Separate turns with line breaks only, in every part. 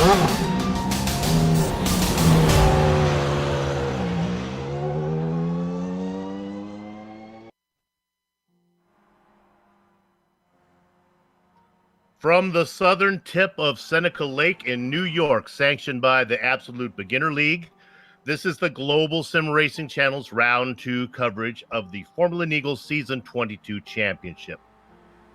From the southern tip of Seneca Lake in New York, sanctioned by the Absolute Beginner League, this is the Global SimRacing Channel's Round 2 coverage of the Formula Neagle Season 22 Championship.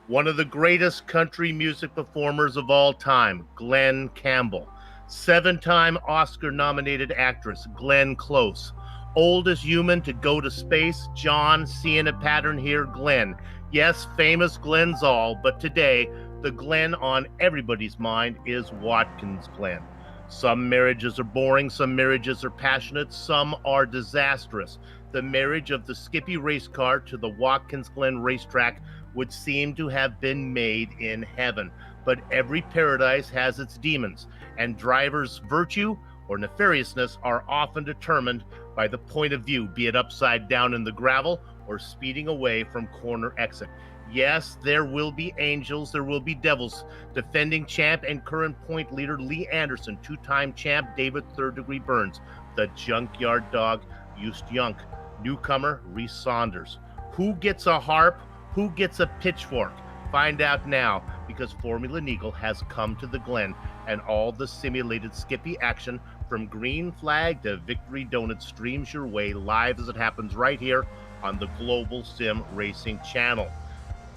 One of the greatest country music performers of all time, Glen Campbell. 7-time Oscar-nominated actress, Glenn Close. Oldest human to go to space, John, seeing a pattern here, Glen. Yes, famous Glen Zoll, but today, the Glen on everybody's mind is Watkins Glen. Some marriages are boring, some marriages are passionate, some are disastrous. The marriage of the Skippy race car to the Watkins Glen racetrack would seem to have been made in heaven. But every paradise has its demons, and drivers' virtue or nefariousness are often determined by the point of view, be it upside down in the gravel or speeding away from corner exit. Yes, there will be angels, there will be devils. Defending champ and current point leader Lee Anderson, 2-time champ David third-degree Burns, the junkyard dog Just Junk, newcomer Reese Saunders. Who gets a harp? Who gets a pitchfork? Find out now, because Formula Neagle has come to the Glen, and all the simulated Skippy action from green flag to victory donut streams your way live as it happens right here on the Global Sim Racing Channel.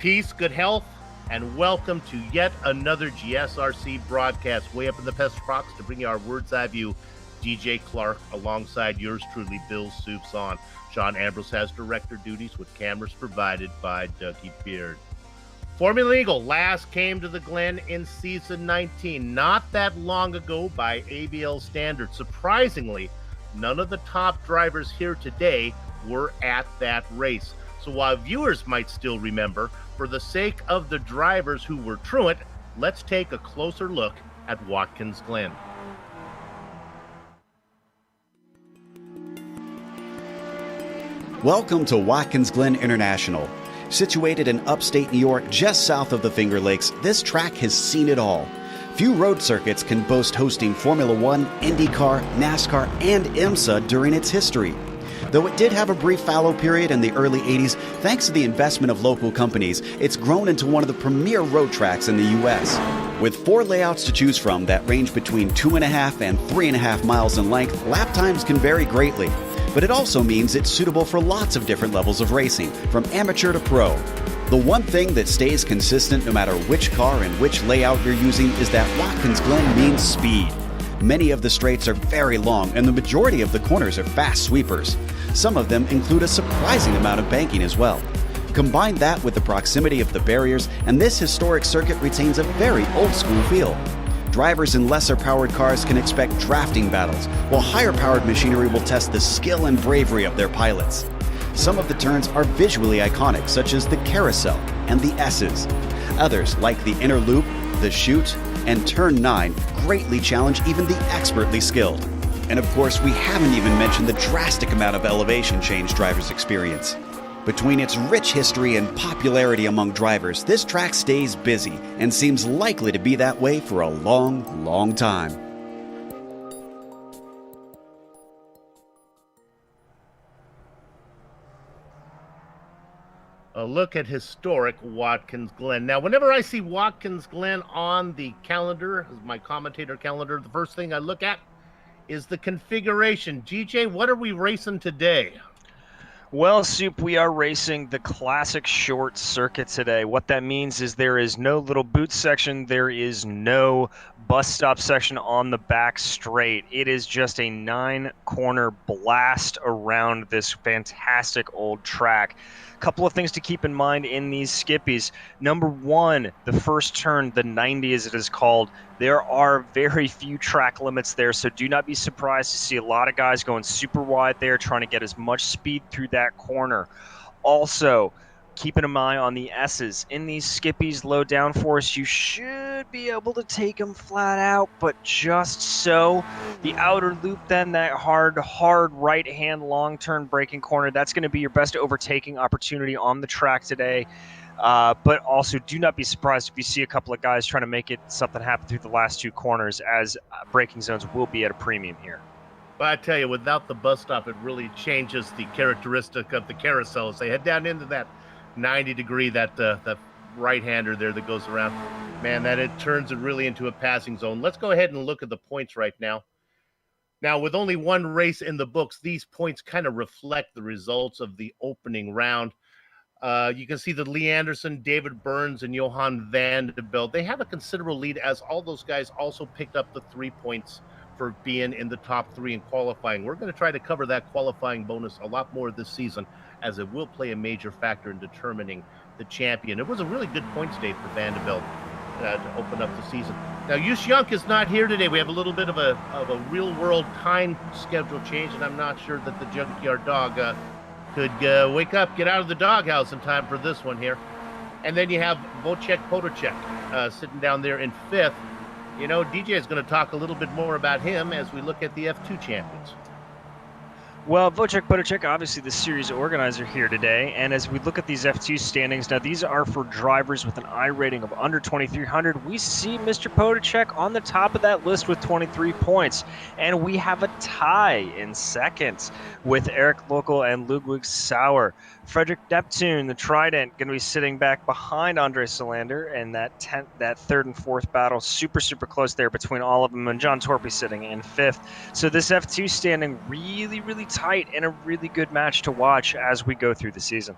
Peace, good health, and welcome to yet another GSRC broadcast way up in the Pest Rocks to bring you our Words Eye View. DJ Clark alongside yours truly, Bill Soups on. Sean Ambrose has director duties with cameras provided by Dougie Beard. Formula Eagle last came to the Glen in season 19, not that long ago by ABL standards. Surprisingly, none of the top drivers here today were at that race. So while viewers might still remember, for the sake of the drivers who were truant, let's take a closer look at Watkins Glen.
Welcome to Watkins Glen International. Situated in upstate New York, just south of the Finger Lakes, this track has seen it all. Few road circuits can boast hosting Formula One, IndyCar, NASCAR, and IMSA during its history. Though it did have a brief fallow period in the early 80s, thanks to the investment of local companies, it's grown into one of the premier road tracks in the U.S. With 4 layouts to choose from that range between 2.5 and 3.5 miles in length, lap times can vary greatly. But it also means it's suitable for lots of different levels of racing, from amateur to pro. The one thing that stays consistent no matter which car and which layout you're using is that Watkins Glen means speed. Many of the straights are very long, and the majority of the corners are fast sweepers. Some of them include a surprising amount of banking as well. Combine that with the proximity of the barriers, and this historic circuit retains a very old-school feel. Drivers in lesser-powered cars can expect drafting battles, while higher-powered machinery will test the skill and bravery of their pilots. Some of the turns are visually iconic, such as the carousel and the S's. Others, like the inner loop, the chute, and turn 9, greatly challenge even the expertly skilled. And of course, we haven't even mentioned the drastic amount of elevation change drivers experience. Between its rich history and popularity among drivers, this track stays busy and seems likely to be that way for a long, long time.
A look at historic Watkins Glen. Now, whenever I see Watkins Glen on the calendar, as my commentator calendar, the first thing I look at is the configuration. GJ, what are we racing today?
Well, Soup, we are racing the classic short circuit today. What that means is there is no little boot section. There is no bus stop section on the back straight. It is just a 9-corner blast around this fantastic old track. Couple of things to keep in mind in these skippies. Number one, the first turn, the 90 as it is called, there are very few track limits there, so do not be surprised to see a lot of guys going super wide there, trying to get as much speed through that corner. Also, keeping an eye on the S's. In these skippies, low downforce, you should be able to take them flat out, but just so. The outer loop then, that hard right-hand long turn braking corner, that's going to be your best overtaking opportunity on the track today. But also, do not be surprised if you see a couple of guys trying to make it something happen through the last two corners, as braking zones will be at a premium here.
But I tell you, without the bus stop, it really changes the characteristic of the carousel as they head down into that 90-degree, that right-hander there that goes around. Man, that it turns it really into a passing zone. Let's go ahead and look at the points right now. Now, with only one race in the books, these points kind of reflect the results of the opening round. You can see that Lee Anderson, David Burns, and Johan Vanderbilt, they have a considerable lead, as all those guys also picked up the 3 points for being in the top 3 in qualifying. We're going to try to cover that qualifying bonus a lot more this season, as it will play a major factor in determining the champion. It was a really good points day for Vanderbilt to open up the season. Now, Yush Yunk is not here today. We have a little bit of a real-world time schedule change, and I'm not sure that the Junkyard Dog could wake up, get out of the doghouse in time for this one here. And then you have Wojciech Potocek sitting down there in 5th. You know, DJ is going to talk a little bit more about him as we look at the F2 champions.
Well, Wojciech Potocek, obviously the series organizer here today, and as we look at these F2 standings, now these are for drivers with an I rating of under 2,300. We see Mr. Potocek on the top of that list with 23 points, and we have a tie in second with Eric Local and Ludwig Sauer. Frederick Neptune, the Trident, going to be sitting back behind Andre Solander, and that third and fourth battle, super close there between all of them, and John Torpy sitting in 5th. So this F2 standing really tight and a really good match to watch as we go through the season.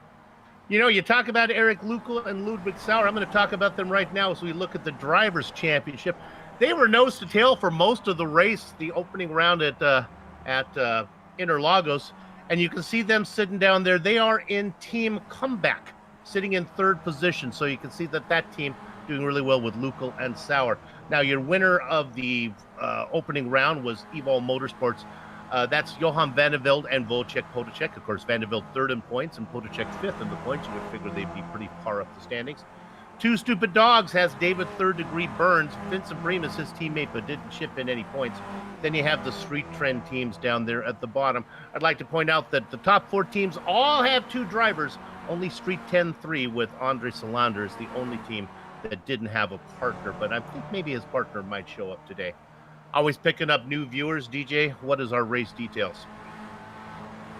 You know, you talk about Eric Lukal and Ludwig Sauer. I'm going to talk about them right now as we look at the Drivers' Championship. They were nose to tail for most of the race, the opening round at Interlagos, and you can see them sitting down there. They are in Team Comeback, sitting in 3rd position, so you can see that team doing really well with Lukal and Sauer. Now, your winner of the opening round was Evol Motorsports. That's Johan Vanderbilt and Wojciech Potocek. Of course, Vanderbilt 3rd in points and Potocek 5th in the points. You would figure they'd be pretty far up the standings. Two Stupid Dogs has David 3rd degree Burns. Vincent Bream is his teammate, but didn't chip in any points. Then you have the Street Trend teams down there at the bottom. I'd like to point out that the top 4 teams all have 2 drivers. Only Street 10-3 with Andre Solander is the only team that didn't have a partner, but I think maybe his partner might show up today. Always picking up new viewers. DJ, what is our race details?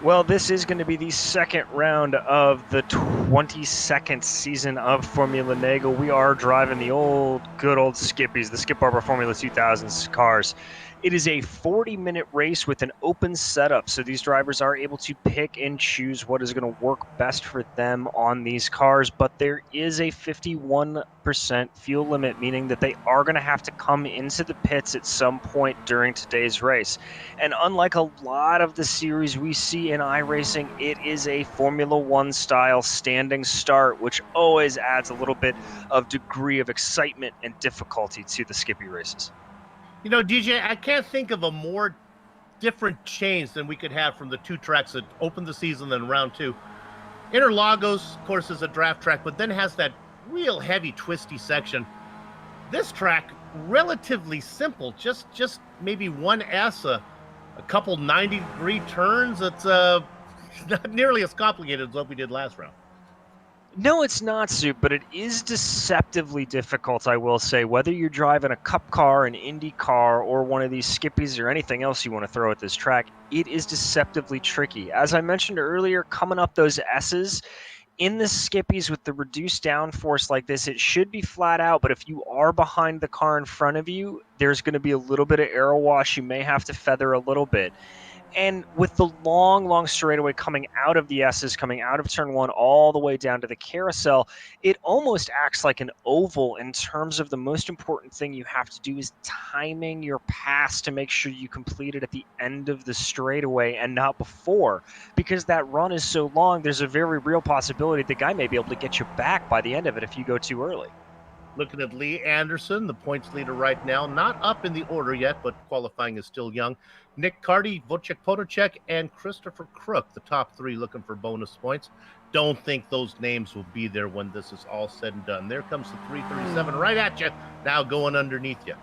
Well, this is going to be the second round of the 22nd season of Formula Neagle. We are driving the good old Skippies, the Skip Barber Formula 2000s cars. It is a 40-minute race with an open setup, so these drivers are able to pick and choose what is going to work best for them on these cars, but there is a 51% fuel limit, meaning that they are going to have to come into the pits at some point during today's race. And unlike a lot of the series we see in iRacing, it is a Formula One style standing start, which always adds a little bit of degree of excitement and difficulty to the Skippy races.
You know, DJ, I can't think of a more different change than we could have from the 2 tracks that opened the season than round 2. Interlagos, of course, is a draft track, but then has that real heavy, twisty section. This track, relatively simple, just maybe one S, a couple 90-degree turns. It's not nearly as complicated as what we did last round.
No, it's not, Soup, but it is deceptively difficult, I will say. Whether you're driving a Cup car, an Indy car, or one of these Skippies or anything else you want to throw at this track, it is deceptively tricky. As I mentioned earlier, coming up those S's, in the Skippies with the reduced downforce like this, it should be flat out, but if you are behind the car in front of you, there's going to be a little bit of aero wash. You may have to feather a little bit. And with the long straightaway coming out of the S's, coming out of turn 1 all the way down to the carousel, it almost acts like an oval in terms of the most important thing you have to do is timing your pass to make sure you complete it at the end of the straightaway and not before. Because that run is so long, there's a very real possibility the guy may be able to get you back by the end of it if you go too early.
Looking at Lee Anderson, the points leader right now, not up in the order yet, but qualifying is still young. Nick Carty, Wojciech Potocek, and Christopher Crook, the top 3 looking for bonus points. Don't think those names will be there when this is all said and done. There comes the 337 right at you, now going underneath you.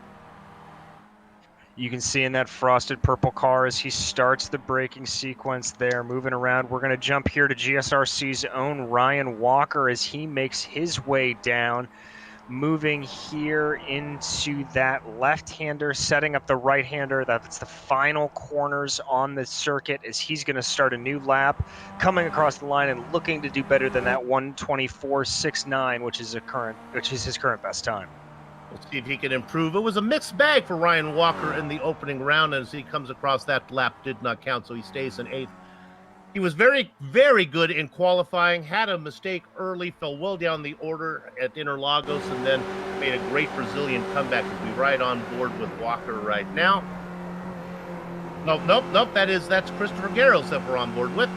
You can see in that frosted purple car as he starts the braking sequence there, moving around. We're going to jump here to GSRC's own Ryan Walker as he makes his way down, moving here into that left-hander, setting up the right-hander. That's the final corners on the circuit as he's going to start a new lap, coming across the line and looking to do better than that 1:24.69, which is his current best time.
We'll see if he can improve. It was a mixed bag for Ryan Walker in the opening round as he comes across. That lap did not count, so he stays in 8th. He was very, very good in qualifying, had a mistake early, fell well down the order at Interlagos, and then made a great Brazilian comeback. We'll be right on board with Walker right now. Nope. That's Christopher Garros that we're on board with.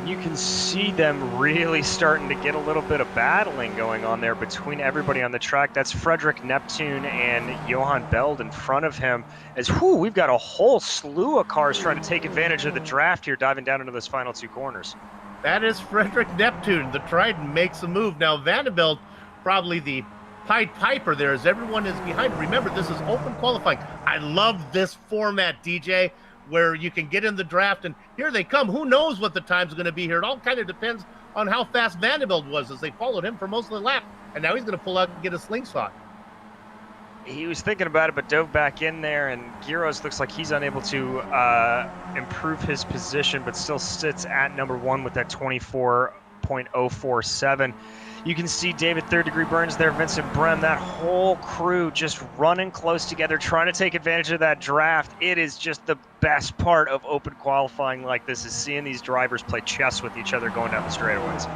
You can see them really starting to get a little bit of battling going on there between everybody on the track. That's Frederick Neptune and Johan Beld in front of him. As we've got a whole slew of cars trying to take advantage of the draft here, diving down into those final 2 corners.
That is Frederick Neptune. The Trident makes a move. Now Vanderbilt, probably the Pied Piper there, as everyone is behind. Remember, this is open qualifying. I love this format, DJ, where you can get in the draft, and here they come. Who knows what the time's going to be here? It all kind of depends on how fast Vanderbilt was as they followed him for most of the lap, and now he's going to pull out and get a slingshot.
He was thinking about it, but dove back in there, and Garros looks like he's unable to improve his position, but still sits at number 1 with that 24.047. You can see David Third Degree Burns there, Vincent Brem, that whole crew just running close together, trying to take advantage of that draft. It is just the best part of open qualifying like this, is seeing these drivers play chess with each other going down the straightaways.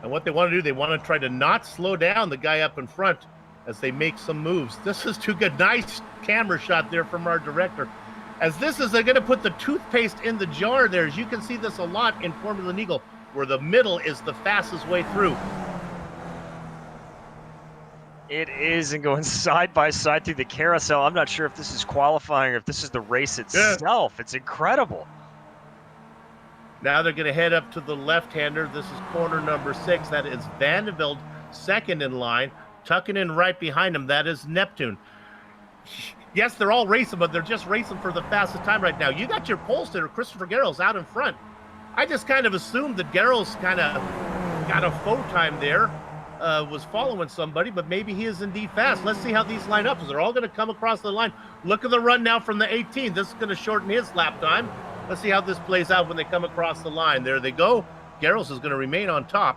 And what they want to do, they want to try to not slow down the guy up in front as they make some moves. This is too good. Nice camera shot there from our director. As this is, they're going to put the toothpaste in the jar there. As you can see this a lot in Formula Neagle, where the middle is the fastest way through.
It is, and going side by side through the carousel. I'm not sure if this is qualifying or if this is the race itself. Yeah. It's incredible.
Now they're going to head up to the left-hander. This is corner number 6. That is Vanderbilt, second in line. Tucking in right behind him, that is Neptune. Yes, they're all racing, but they're just racing for the fastest time right now. You got your pole sitter, Christopher Garros, out in front. I just kind of assumed that Garros kind of got a faux time there, was following somebody, but maybe he is indeed fast. Let's see how these line up, because they're all going to come across the line. Look at the run now from the 18. This is going to shorten his lap time. Let's see how this plays out when they come across the line. There they go. Garros is going to remain on top.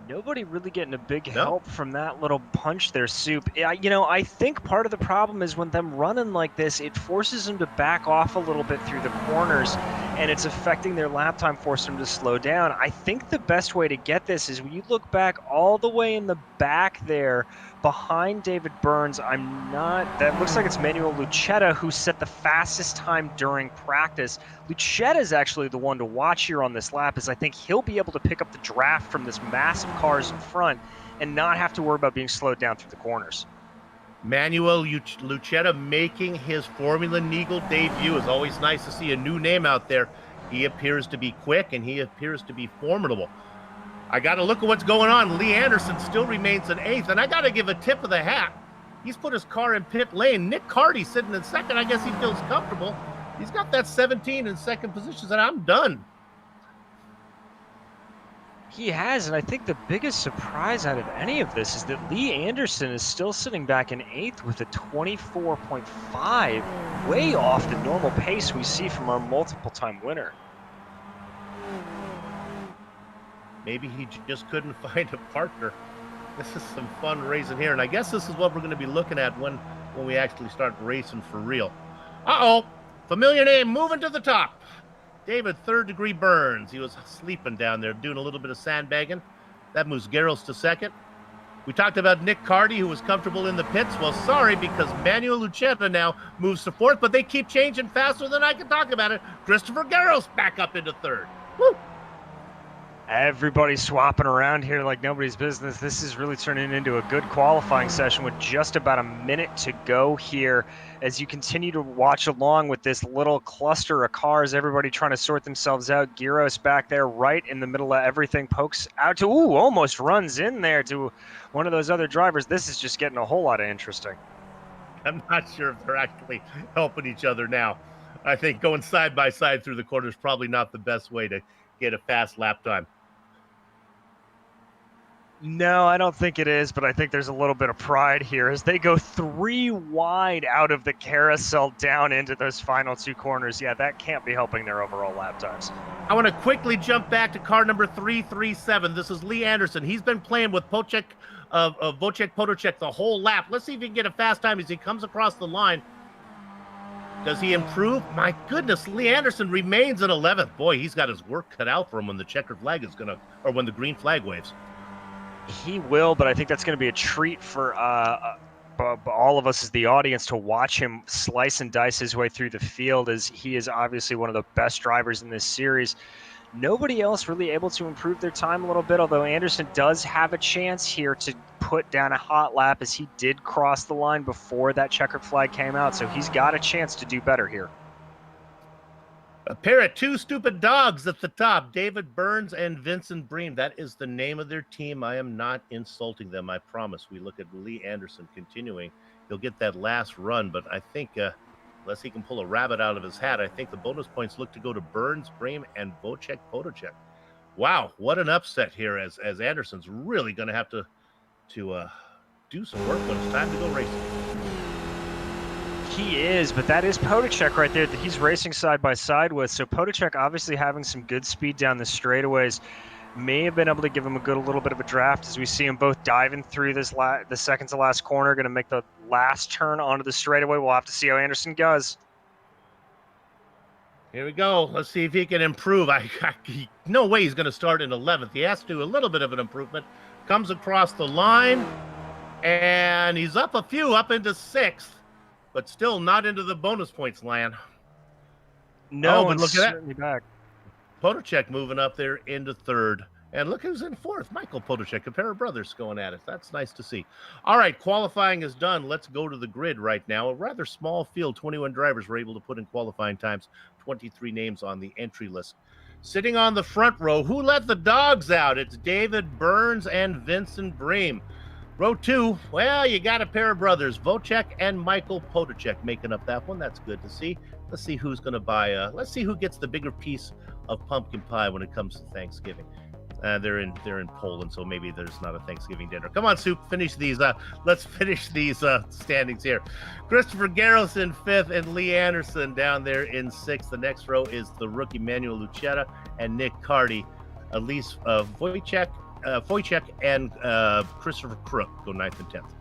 Nobody really getting a big help from that little punch there, Soup. I think part of the problem is when them running like this, it forces them to back off a little bit through the corners, and it's affecting their lap time, forcing them to slow down. I think the best way to get this is when you look back all the way in the back there, behind David Burns, that looks like it's Manuel Lucetta who set the fastest time during practice. Lucetta is actually the one to watch here on this lap, as I think he'll be able to pick up the draft from this massive cars in front and not have to worry about being slowed down through the corners.
Manuel Lucetta making his Formula Neagle debut. It's always nice to see a new name out there. He appears to be quick and he appears to be formidable. I got to look at what's going on. Lee Anderson still remains in 8th, and I got to give a tip of the hat. He's put his car in pit lane. Nick Carty sitting in 2nd. I guess he feels comfortable. He's got that 17 in 2nd position, and I'm done.
He has, and I think the biggest surprise out of any of this is that Lee Anderson is still sitting back in 8th with a 24.5, way off the normal pace we see from our multiple-time winner.
Maybe he just couldn't find a partner. This is some fun racing here, and I guess this is what we're going to be looking at when we actually start racing for real. Uh-oh, familiar name moving to the top. David Third Degree Burns. He was sleeping down there, doing a little bit of sandbagging. That moves Garros to 2nd. We talked about Nick Carty, who was comfortable in the pits. Well, sorry, because Manuel Lucetta now moves to 4th, but they keep changing faster than I can talk about it. Christopher Garros back up into 3rd. Woo!
Everybody's swapping around here like nobody's business. This is really turning into a good qualifying session with just about a minute to go here as you continue to watch along with this little cluster of cars, everybody trying to sort themselves out. Gyros back there right in the middle of everything, pokes out to, almost runs in there to one of those other drivers. This is just getting a whole lot of interesting.
I'm not sure if they're actually helping each other now. I think going side by side through the corner is probably not the best way to get a fast lap time.
No, I don't think it is, but I think there's a little bit of pride here as they go 3 wide out of the carousel down into those final 2 corners. Yeah, that can't be helping their overall lap times.
I want to quickly jump back to car number 337. This is Lee Anderson. He's been playing with Vocek Potocek the whole lap. Let's see if he can get a fast time as he comes across the line. Does he improve? My goodness, Lee Anderson remains in 11th. Boy, he's got his work cut out for him when the checkered flag is or when the green flag waves.
He will, but I think that's going to be a treat for all of us as the audience to watch him slice and dice his way through the field, as he is obviously one of the best drivers in this series. Nobody else really able to improve their time a little bit, although Anderson does have a chance here to put down a hot lap, as he did cross the line before that checkered flag came out, so he's got a chance to do better here.
A pair of 2 stupid dogs at the top, David Burns and Vincent Bream. That is the name of their team. I am not insulting them, I promise. We look at Lee Anderson continuing. He'll get that last run, but I think unless he can pull a rabbit out of his hat, I think the bonus points look to go to Burns, Bream, and Vocek Potocek. Wow, what an upset here, as Anderson's really going to have to do some work when it's time to go racing.
He is, but that is Potocek right there that he's racing side by side with. So Potocek obviously having some good speed down the straightaways may have been able to give him a little bit of a draft, as we see them both diving through this the second to last corner, going to make the last turn onto the straightaway. We'll have to see how Anderson does.
Here we go. Let's see if he can improve. No way he's going to start in 11th. He has to do a little bit of an improvement. Comes across the line, and he's up a few, up into 6th. But still not into the bonus points land.
No,
but look at that.
Back.
Potocek moving up there into 3rd. And look who's in 4th. Michael Potocek, a pair of brothers going at it. That's nice to see. All right, qualifying is done. Let's go to the grid right now. A rather small field. 21 drivers were able to put in qualifying times. 23 names on the entry list. Sitting on the front row, who let the dogs out? It's David Burns and Vincent Bream. Row 2, well, you got a pair of brothers, Vocek and Michael Potocek, making up that one. That's good to see. Let's see who's going to buy. Let's see who gets the bigger piece of pumpkin pie when it comes to Thanksgiving. They're in Poland, so maybe there's not a Thanksgiving dinner. Come on, Soup, finish these. Let's finish these standings here. Christopher Garros in 5th and Lee Anderson down there in 6th. The next row is the rookie Manuel Lucetta and Nick Carty. Elise Wojciech and Christopher Crook go 9th and 10th.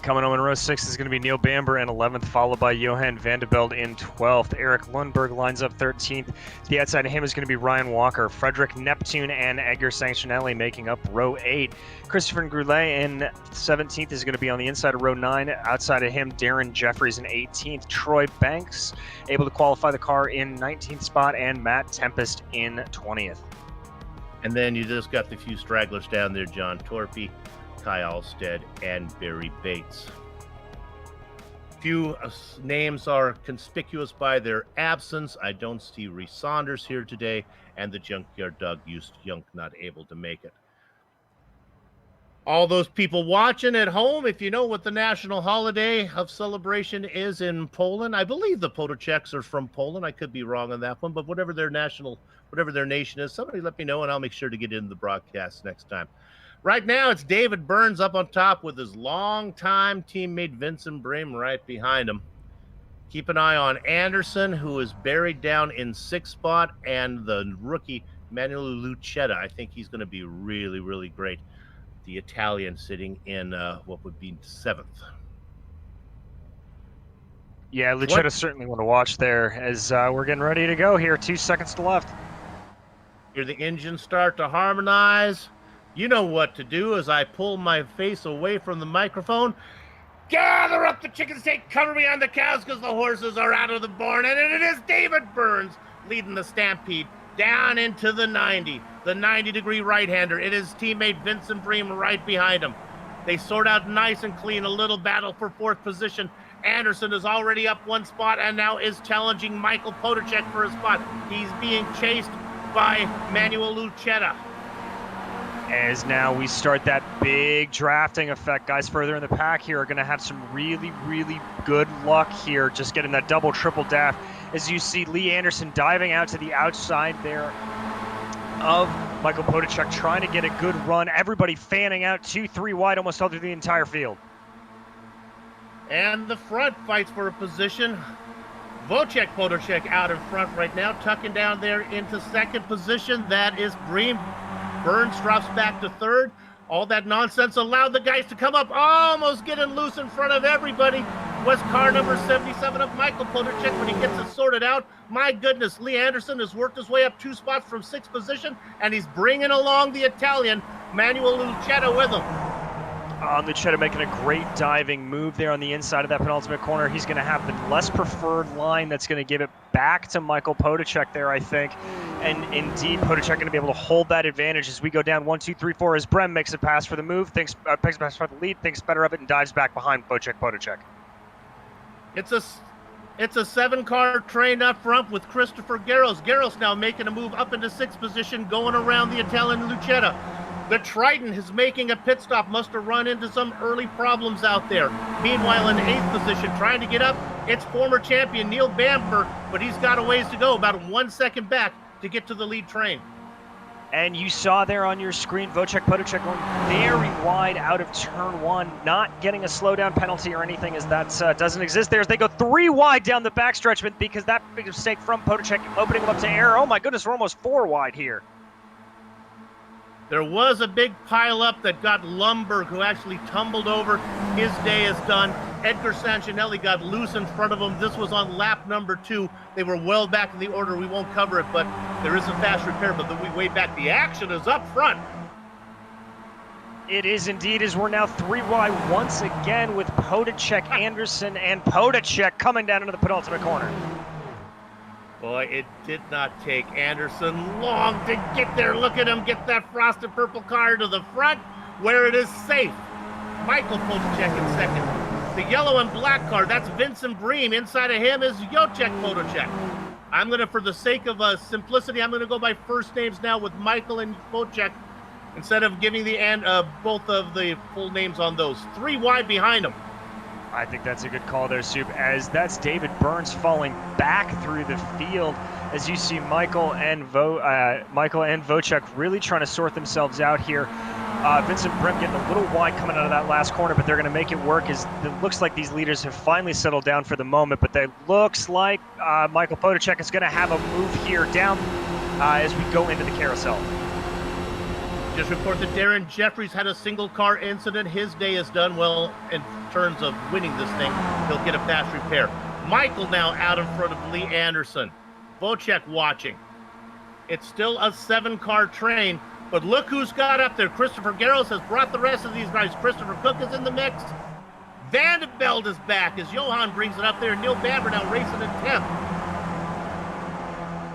Coming on in row 6 is going to be Neil Bamber in 11th, followed by Johan Vandevelde in 12th. Eric Lundberg lines up 13th. The outside of him is going to be Ryan Walker. Frederick Neptune and Edgar Sanctionelli making up row 8. Christopher Goulet in 17th is going to be on the inside of row 9. Outside of him, Darren Jeffries in 18th. Troy Banks able to qualify the car in 19th spot, and Matt Tempest in 20th.
And then you just got the few stragglers down there, John Torpy, Kai Alstead, and Barry Bates. Few names are conspicuous by their absence. I don't see Reese Saunders here today, and the Junkyard Dog Used Young not able to make it. All those people watching at home, if you know what the national holiday of celebration is in Poland, I believe the Potoceks are from Poland. I could be wrong on that one, but whatever their nation is, somebody let me know, and I'll make sure to get into the broadcast next time. Right now, it's David Burns up on top with his longtime teammate Vincent Bream right behind him. Keep an eye on Anderson, who is buried down in 6th spot, and the rookie Manuel Lucetta. I think he's going to be really, really great. The Italian sitting in what would be 7th.
Yeah, Lucetta certainly want to watch there as we're getting ready to go here. 2 seconds to left.
Hear the engine start to harmonize. You know what to do as I pull my face away from the microphone. Gather up the chicken steak, cover behind the cows because the horses are out of the barn. And it is David Burns leading the stampede down into the 90 degree right-hander. It is teammate Vincent Bream right behind him. They sort out nice and clean, a little battle for fourth position. Anderson is already up one spot and now is challenging Michael Potacek for a spot. He's being chased by Manuel Lucetta.
As now we start that big drafting effect, guys further in the pack here are going to have some really, really good luck here, just getting that double, triple dash. As you see Lee Anderson diving out to the outside there of Michael Potacek, trying to get a good run. Everybody fanning out 2-3 wide almost all through the entire field.
And the front fights for a position. Wojciech Potacek out in front right now, tucking down there into second position. That is Bream. Burns drops back to third. All that nonsense allowed the guys to come up, almost getting loose in front of everybody. Was car number 77 of Michael Potacek when he gets it sorted out. My goodness, Lee Anderson has worked his way up 2 spots from 6th position, and he's bringing along the Italian, Manuel Lucetta, with him.
Lucetta making a great diving move there on the inside of that penultimate corner. He's going to have the less preferred line that's going to give it back to Michael Potacek there, I think. And indeed, Potacek going to be able to hold that advantage as we go down 1, 2, 3, 4 as Brem makes a pass for the move, makes a pass for the lead, thinks better of it, and dives back behind Potacek.
It's a 7-car train up front with Christopher Garros. Garros now making a move up into 6th position, going around the Italian Lucetta. The Triton is making a pit stop, must have run into some early problems out there. Meanwhile, in 8th position, trying to get up, it's former champion Neil Bamber, but he's got a ways to go, about 1 second back to get to the lead train.
And you saw there on your screen, Wojciech Potacek going very wide out of turn 1, not getting a slowdown penalty or anything, as that doesn't exist there. As they go 3 wide down the backstretch, because that big mistake from Potacek opening him up to air. Oh my goodness, we're almost 4 wide here.
There was a big pile-up that got Lumberg, who actually tumbled over. His day is done. Edgar Sancinelli got loose in front of him. This was on lap number 2. They were well back in the order. We won't cover it, but there is a fast repair, but then we way back. The action is up front.
It is indeed, as we're now 3 wide once again with Potacek, Anderson, and Potacek coming down into the penultimate corner.
Boy, it did not take Anderson long to get there. Look at him get that frosted purple car to the front where it is safe. Michael Potacek in second. The yellow and black car, that's Vincent Bream. Inside of him is Wojciech Potacek. I'm going to, for the sake of simplicity, I'm going to go by first names now with Michael and Potacek instead of giving the both of the full names on those. 3 wide behind them.
I think that's a good call there, Soup, as that's David Burns falling back through the field as you see Michael and Wojciech really trying to sort themselves out here. Vincent Bream getting a little wide coming out of that last corner, but they're going to make it work as it looks like these leaders have finally settled down for the moment, but it looks like Michael Potacek is going to have a move here down as we go into the carousel.
Just report that Darren Jeffries had a single car incident. His day is done. Well, in terms of winning this thing, he'll get a fast repair. Michael now out in front of Lee Anderson. Wojciech watching. It's still a 7-car train, but look who's got up there. Christopher Garros has brought the rest of these guys. Christopher Cook is in the mix. Vandeveld is back as Johan brings it up there. Neil Bamber now racing in 10th.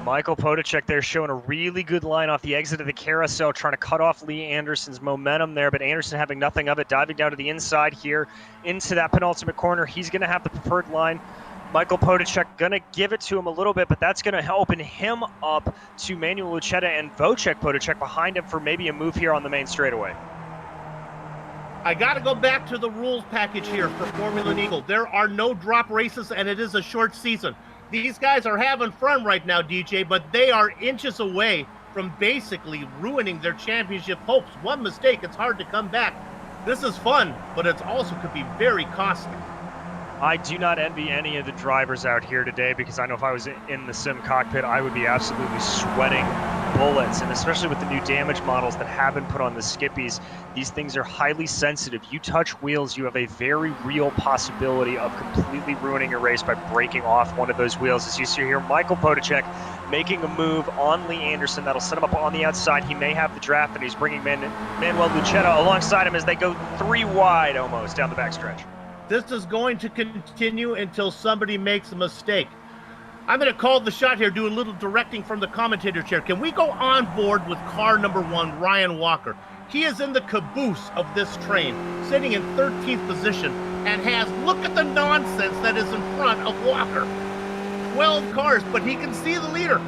Michael Potacek there showing a really good line off the exit of the carousel, trying to cut off Lee Anderson's momentum there, but Anderson having nothing of it, diving down to the inside here into that penultimate corner. He's going to have the preferred line. Michael Potacek going to give it to him a little bit, but that's going to open him up to Manuel Lucetta and Wojciech Potacek behind him for maybe a move here on the main straightaway.
I got to go back to the rules package here for Formula Neagle. There are no drop races, and it is a short season. These guys are having fun right now, DJ, but they are inches away from basically ruining their championship hopes. One mistake, it's hard to come back. This is fun, but it also could be very costly.
I do not envy any of the drivers out here today because I know if I was in the sim cockpit, I would be absolutely sweating bullets. And especially with the new damage models that have been put on the skippies, these things are highly sensitive. You touch wheels, you have a very real possibility of completely ruining your race by breaking off one of those wheels. As you see here, Michael Potacek making a move on Lee Anderson. That'll set him up on the outside. He may have the draft, and he's bringing Manuel Lucetta alongside him as they go 3 wide almost down the backstretch.
This is going to continue until somebody makes a mistake. I'm going to call the shot here, do a little directing from the commentator chair. Can we go on board with car number 1, Ryan Walker? He is in the caboose of this train, sitting in 13th position, and has, look at the nonsense that is in front of Walker. 12 cars, but he can see the leader.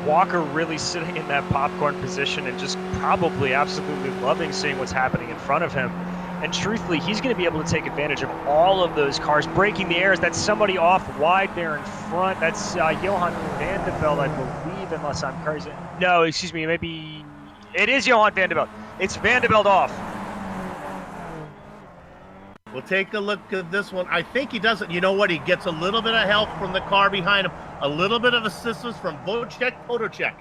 Walker really sitting in that popcorn position and just probably absolutely loving seeing what's happening in front of him. And truthfully, he's going to be able to take advantage of all of those cars, breaking the airs. That's somebody off wide there in front. That's Johan van de Velde, I believe, unless I'm crazy. No, excuse me, maybe it is Johan van de Velde. It's van de Velde off.
We'll take a look at this one. I think he doesn't. You know what? He gets a little bit of help from the car behind him, a little bit of assistance from Wojciech Podolczak.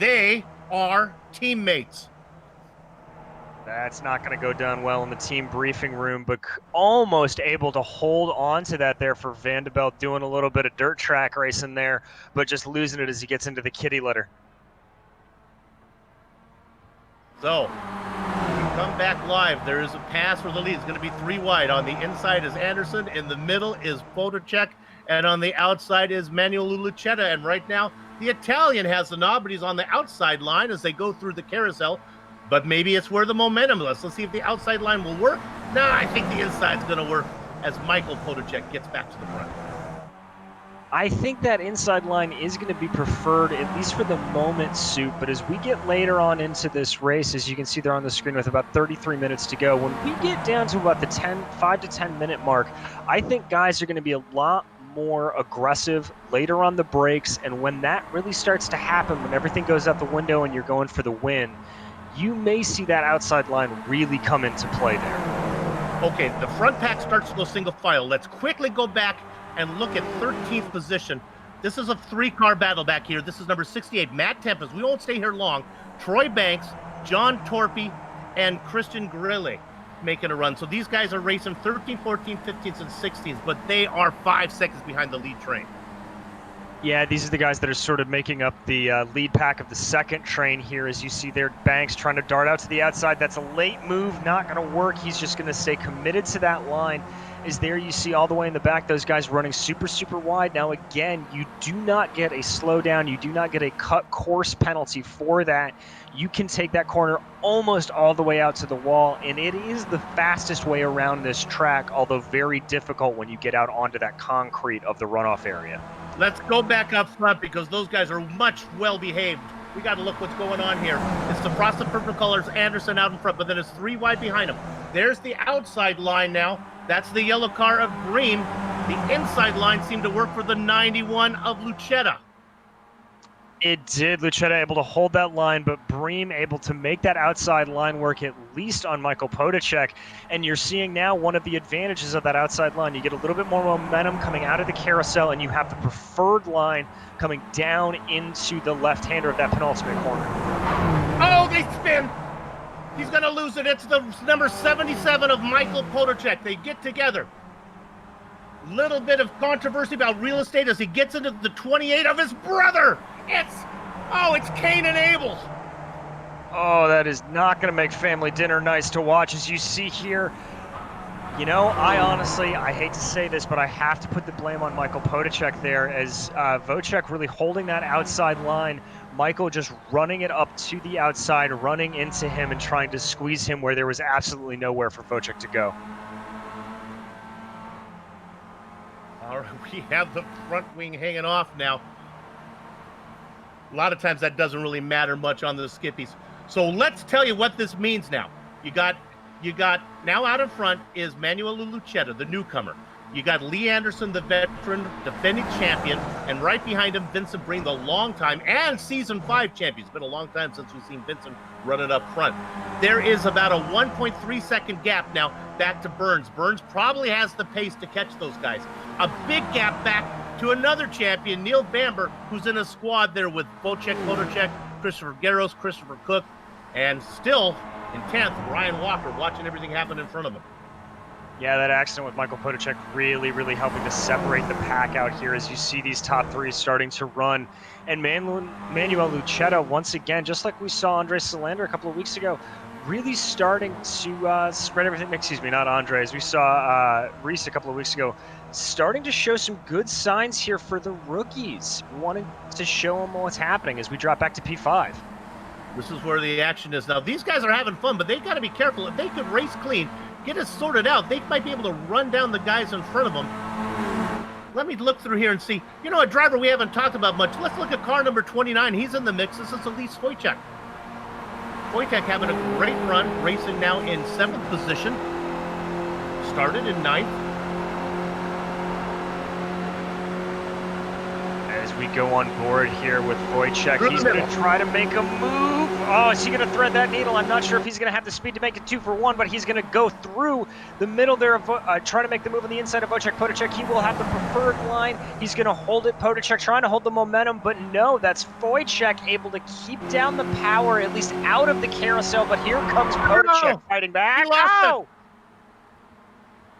They are teammates.
That's not going to go down well in the team briefing room, but almost able to hold on to that there for Van de Velde, doing a little bit of dirt track racing there, but just losing it as he gets into the kitty litter.
So, we come back live. There is a pass for the lead. It's going to be 3 wide. On the inside is Anderson. In the middle is Podolczak. And on the outside is Manuel Lucetta. And right now, the Italian has the knob, but he's on the outside line as they go through the carousel. But maybe it's where the momentum is. Let's see if the outside line will work. Nah, I think the inside's going to work as Michael Podolczak gets back to the front.
I think that inside line is going to be preferred, at least for the moment, Soup. But as we get later on into this race, as you can see there on the screen with about 33 minutes to go, when we get down to about the 5 to 10 minute mark, I think guys are going to be a lot more aggressive later on the brakes. And when that really starts to happen, when everything goes out the window and you're going for the win, you may see that outside line really come into play there.
Okay, the front pack starts to go single file. Let's quickly go back and look at 13th position. This is a 3-car battle back here. This is number 68, Matt Tempest. We won't stay here long. Troy Banks, John Torpy, and Christian Grilli making a run. So these guys are racing 13, 14, 15s, and 16s, but they are 5 seconds behind the lead train.
Yeah, these are the guys that are sort of making up the lead pack of the second train here. As you see there, Banks trying to dart out to the outside. That's a late move, not going to work. He's just going to stay committed to that line. Is there you see all the way in the back, those guys running super, super wide. Now, again, you do not get a slowdown. You do not get a cut course penalty for that. You can take that corner almost all the way out to the wall, and it is the fastest way around this track, although very difficult when you get out onto that concrete of the runoff area.
Let's go back up front because those guys are much well behaved. We got to look what's going on here. It's the Frosted Purple Colors, Anderson out in front, but then it's 3 wide behind him. There's the outside line now. That's the yellow car of Bream. The inside line seemed to work for the 91 of Lucetta.
It did. Lucetta able to hold that line, but Bream able to make that outside line work at least on Michael Podolczak. And you're seeing now one of the advantages of that outside line. You get a little bit more momentum coming out of the carousel, and you have the preferred line coming down into the left-hander of that penultimate corner.
Oh, they spin! He's going to lose it. It's the number 77 of Michael Podolczak. They get together. Little bit of controversy about real estate as he gets into the 28 of his brother. It's Cain and Abel.
Oh, that is not going to make family dinner nice to watch. As you see here, you know, I hate to say this, but I have to put the blame on Michael Podolczak there, as Wojciech really holding that outside line. Michael just running it up to the outside, running into him and trying to squeeze him where there was absolutely nowhere for Wojciech to go.
All right, we have the front wing hanging off now. A lot of times that doesn't really matter much on the skippies. So let's tell you what this means now. You got now out in front is Manuel Lucetta, the newcomer. You got Lee Anderson, the veteran, defending champion, and right behind him, Vincent Breen, the long-time and season 5 champion. It's been a long time since we've seen Vincent running up front. There is about a 1.3 second gap now back to Burns. Burns probably has the pace to catch those guys. A big gap back to another champion, Neil Bamber, who's in a squad there with Wojciech Podolczak, Christopher Garros, Christopher Cook, and still in 10th, Ryan Walker, watching everything happen in front of him.
Yeah, that accident with Michael Podolczak really, really helping to separate the pack out here as you see these top 3 starting to run. And Manuel Lucetta, once again, just like we saw Andre Salander a couple of weeks ago, really starting to spread everything. Excuse me, not Andre. As we saw Reese a couple of weeks ago, starting to show some good signs here for the rookies. Wanting to show them what's happening as we drop back to P5.
This is where the action is now. These guys are having fun, but they got to be careful. If they could race clean, get it sorted out, they might be able to run down the guys in front of them. Let me look through here and see. You know, a driver we haven't talked about much. Let's look at car number 29. He's in the mix. This is Elise Wojciech. Wojciech having a great run, racing now in 7th position. Started in 9th.
As we go on board here with Wojciech, he's going to try to make a move. Oh, is he going to thread that needle? I'm not sure if he's going to have the speed to make it 2 for 1, but he's going to go through the middle there, trying to make the move on the inside of Wojciech. Podacek, he will have the preferred line. He's going to hold it. Podacek trying to hold the momentum, but no, that's Wojciech able to keep down the power, at least out of the carousel, but here comes Podacek fighting back.
He lost it.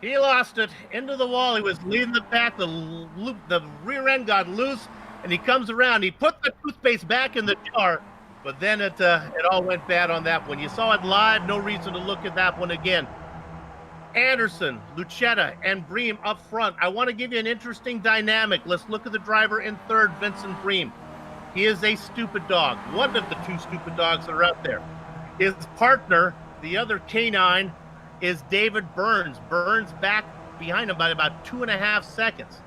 He lost it into the wall. He was leading the pack. The rear end got loose, and he comes around. He put the toothpaste back in the jar, but then it all went bad on that one. You saw it live. No reason to look at that one again. Anderson, Lucetta, and Bream up front. I want to give you an interesting dynamic. Let's look at the driver in 3rd, Vincent Bream. He is a stupid dog. One of the 2 stupid dogs that are out there. His partner, the other canine, is David Burns. Burns back behind him by about 2.5 seconds.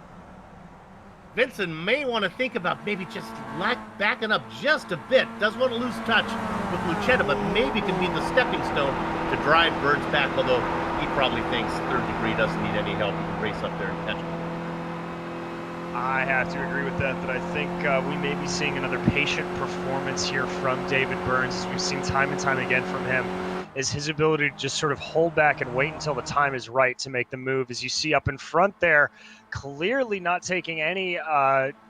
Vincent may want to think about maybe just backing up just a bit. Doesn't want to lose touch with Lucetta, but maybe can be the stepping stone to drive Burns back, although he probably thinks 3rd degree doesn't need any help. He can race up there and catch him.
I have to agree with that I think we may be seeing another patient performance here from David Burns, as we've seen time and time again from him, is his ability to just sort of hold back and wait until the time is right to make the move. As you see up in front there, clearly not taking any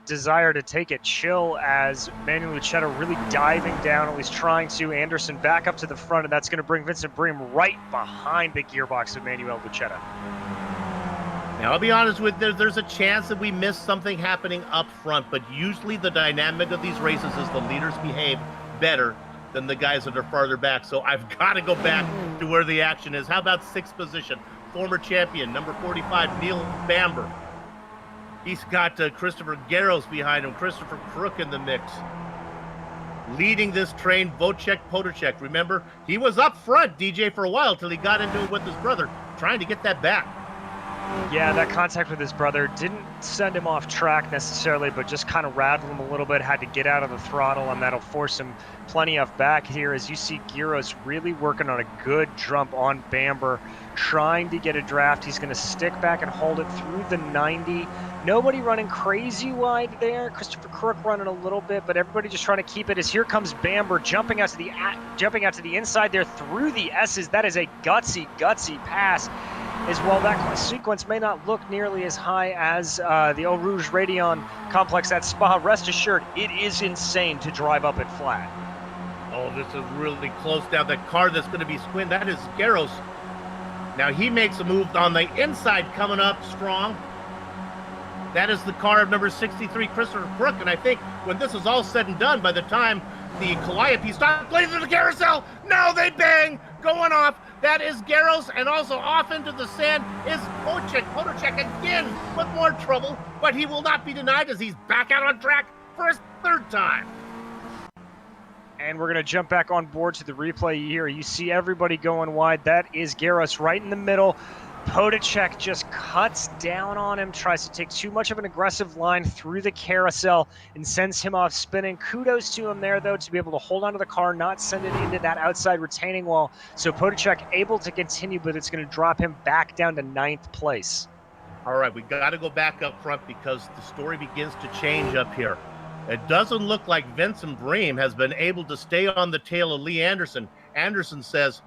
desire to take it chill, as Manuel Lucetta really diving down, at least trying to. Anderson back up to the front, and that's going to bring Vincent Bream right behind the gearbox of Manuel Lucetta.
Now, I'll be honest with you, there's a chance that we miss something happening up front, but usually the dynamic of these races is the leaders behave better than the guys that are farther back. So I've got to go back to where the action is. How about 6th position? Former champion, number 45, Neil Bamber. He's got Christopher Garros behind him, Christopher Crook in the mix. Leading this train, Wojciech Podacek. Remember, he was up front, DJ, for a while till he got into it with his brother, trying to get that back.
Yeah, that contact with his brother didn't send him off track necessarily, but just kind of rattled him a little bit, had to get out of the throttle, and that'll force him plenty of back here. As you see Gyros really working on a good jump on Bamber, trying to get a draft. He's going to stick back and hold it through the 90. Nobody running crazy wide there. Christopher Crook running a little bit, but everybody just trying to keep it. As here comes Bamber jumping out to the inside there through the S's. That is a gutsy pass. As well, that sequence may not look nearly as high as the Eau Rouge Radeon complex at Spa. Rest assured, it is insane to drive up it flat.
Oh, this is really close down. The car that's going to be squint, that is Garros. Now he makes a move on the inside coming up strong. That is the car of number 63, Christopher Crook. And I think when this is all said and done, by the time the Calliope stops, plays into the carousel, now they bang, going off. That is Garros, and also off into the sand is Podacek again with more trouble, but he will not be denied as he's back out on track for his 3rd time.
And we're going to jump back on board to the replay here. You see everybody going wide. That is Garros right in the middle. Podacek just cuts down on him, tries to take too much of an aggressive line through the carousel and sends him off spinning. Kudos to him there, though, to be able to hold onto the car, not send it into that outside retaining wall. So Podacek able to continue, but it's going to drop him back down to 9th place.
All right, we got to go back up front because the story begins to change up here. It doesn't look like Vincent Bream has been able to stay on the tail of Lee Anderson. Anderson says,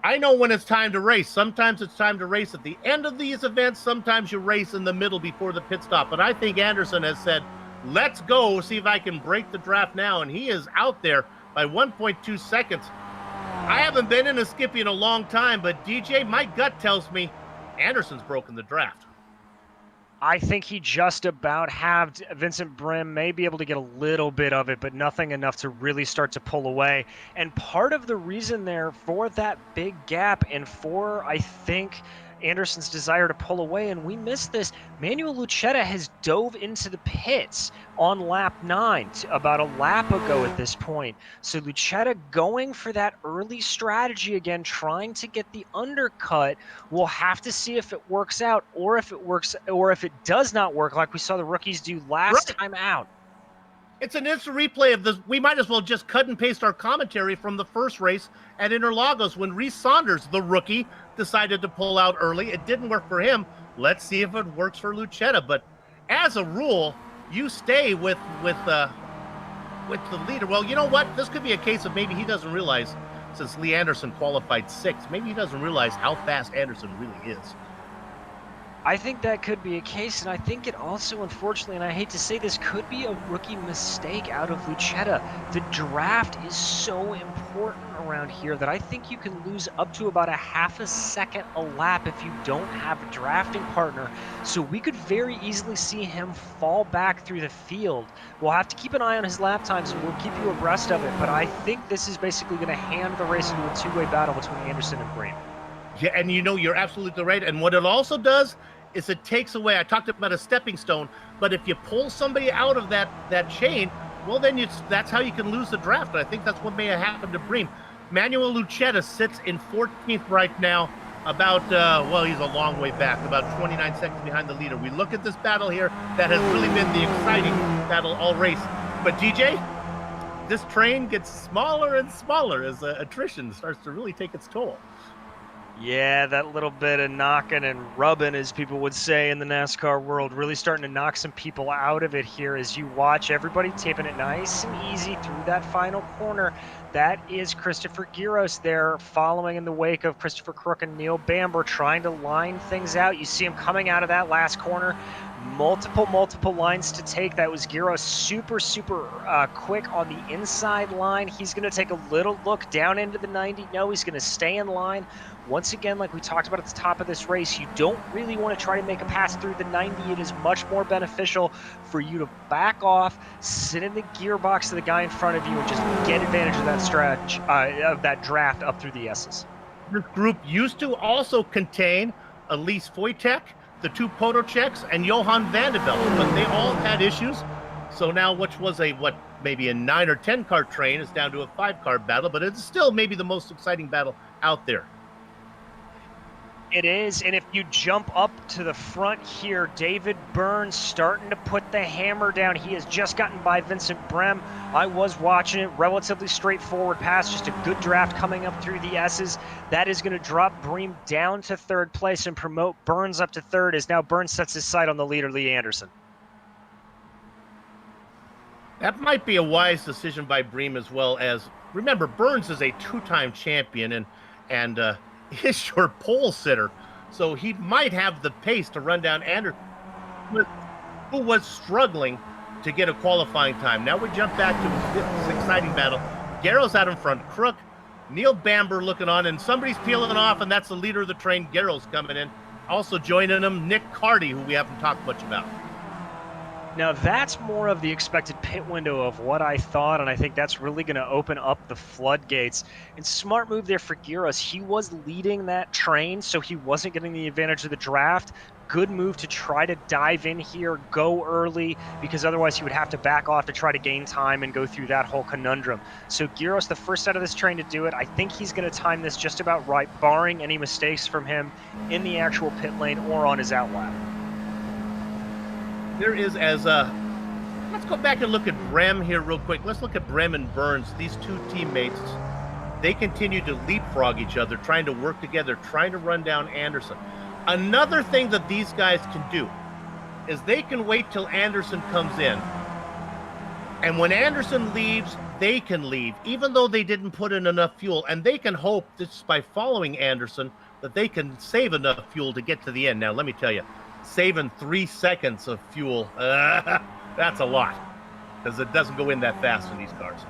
I know when it's time to race. Sometimes it's time to race at the end of these events. Sometimes you race in the middle before the pit stop. But I think Anderson has said, let's go see if I can break the draft now. And he is out there by 1.2 seconds. I haven't been in a Skippy in a long time, but DJ, my gut tells me Anderson's broken the draft.
I think he just about halved Vincent Bream, may be able to get a little bit of it, but nothing enough to really start to pull away. And part of the reason there for that big gap and for, I think, Anderson's desire to pull away, and we missed this. Manuel Lucetta has dove into the pits on lap 9, about a lap ago at this point. So Lucetta going for that early strategy again, trying to get the undercut. We'll have to see if it works out, or if it does not work, like we saw the rookies do last time out.
It's an instant replay of this. We might as well just cut and paste our commentary from the first race at Interlagos when Reese Saunders, the rookie, decided to pull out early. It didn't work for him. Let's see if it works for Lucetta. But as a rule, you stay with the leader. Well, you know what? This could be a case of maybe he doesn't realize, since Lee Anderson qualified 6th, maybe he doesn't realize how fast Anderson really is.
I think that could be a case, and I think it also, unfortunately, and I hate to say this, could be a rookie mistake out of Lucetta. The draft is so important around here that I think you can lose up to about a half a second a lap if you don't have a drafting partner. So we could very easily see him fall back through the field. We'll have to keep an eye on his lap times, and we'll keep you abreast of it, but I think this is basically going to hand the race into a two-way battle between Anderson and Breen.
Yeah, and you know, you're absolutely right. And what it also does is it takes away, I talked about a stepping stone, but if you pull somebody out of that chain, well, then that's how you can lose the draft. And I think that's what may have happened to Bream. Manuel Lucetta sits in 14th right now, about, well, he's a long way back, about 29 seconds behind the leader. We look at this battle here that has really been the exciting battle all race. But DJ, this train gets smaller and smaller as attrition starts to really take its toll.
Yeah, that little bit of knocking and rubbing, as people would say in the NASCAR world, really starting to knock some people out of it here as you watch everybody taping it nice and easy through that final corner. That is Christopher Giros there, following in the wake of Christopher Crook and Neil Bamber, trying to line things out. You see him coming out of that last corner. Multiple lines to take. That was Giros super quick on the inside line. He's going to take a little look down into the 90. No, he's going to stay in line. Once again, like we talked about at the top of this race, you don't really want to try to make a pass through the 90. It is much more beneficial for you to back off, sit in the gearbox of the guy in front of you, and just get advantage of that stretch, of that draft up through the S's.
This group used to also contain Elise Wojtek, the 2 Potoceks, and Johan Vandeveld, but they all had issues. So now, which was maybe a 9 or 10 car train, is down to a 5 car battle, but it's still maybe the most exciting battle out there.
It is, and if you jump up to the front here, David Burns starting to put the hammer down. He has just gotten by Vincent Brem. I was watching it, relatively straightforward pass, just a good draft coming up through the S's. That is going to drop Bream down to 3rd place and promote Burns up to 3rd, as now Burns sets his sight on the leader, Lee Anderson.
That might be a wise decision by Bream, as well as, remember, Burns is a 2-time champion and is your pole sitter, so he might have the pace to run down Anderson, who was struggling to get a qualifying time. Now we jump back to this exciting battle. Garrow's out in front, Crook, Neil Bamber looking on, and somebody's peeling off, and that's the leader of the train. Garrow's coming in. Also joining him, Nick Carty, who we haven't talked much about.
Now that's more of the expected pit window of what I thought, and I think that's really going to open up the floodgates. And smart move there for Giros. He was leading that train, so he wasn't getting the advantage of the draft. Good move to try to dive in here, go early, because otherwise he would have to back off to try to gain time and go through that whole conundrum. So Giros, the first out of this train to do it. I think he's going to time this just about right, barring any mistakes from him in the actual pit lane or on his out lap.
There is, let's go back and look at Brem here real quick. Let's look at Brem and Burns, these 2 teammates. They continue to leapfrog each other, trying to work together, trying to run down Anderson. Another thing that these guys can do is they can wait till Anderson comes in. And when Anderson leaves, they can leave, even though they didn't put in enough fuel. And they can hope just by following Anderson that they can save enough fuel to get to the end. Now, let me tell you, saving 3 seconds of fuel, that's a lot, because it doesn't go in that fast in these cars.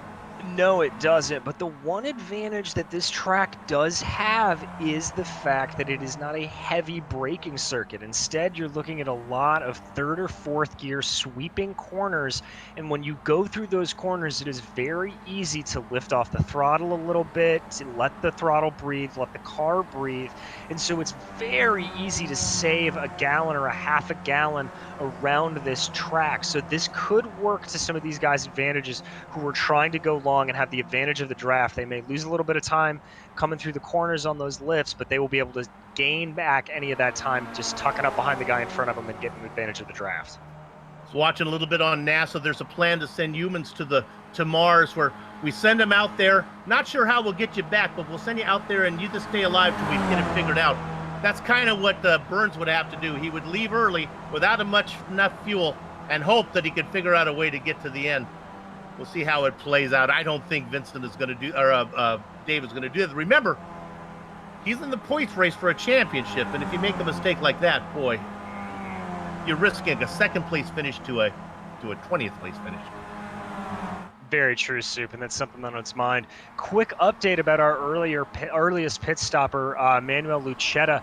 No, it doesn't. But the one advantage that this track does have is the fact that it is not a heavy braking circuit. Instead, you're looking at a lot of third or fourth gear sweeping corners. And when you go through those corners, it is very easy to lift off the throttle a little bit, to let the throttle breathe, let the car breathe. And so it's very easy to save a gallon or a half a gallon around this track. So this could work to some of these guys' advantages who are trying to go long and have the advantage of the draft. They may lose a little bit of time coming through the corners on those lifts, but they will be able to gain back any of that time just tucking up behind the guy in front of them and getting advantage of the draft.
So watching a little bit on NASA, there's a plan to send humans to Mars, where we send them out there. Not sure how we'll get you back, but we'll send you out there and you just stay alive till we get it figured out. That's kind of what Burns would have to do. He would leave early without enough fuel and hope that he could figure out a way to get to the end. We'll see how it plays out. I don't think Vincent is going to do, or Dave is going to do it. Remember, he's in the points race for a championship, and if you make a mistake like that, boy, you're risking a second place finish to a 20th place finish.
Very true, Soup, and that's something on its mind. Quick update about our earliest pit stopper, Manuel Lucetta.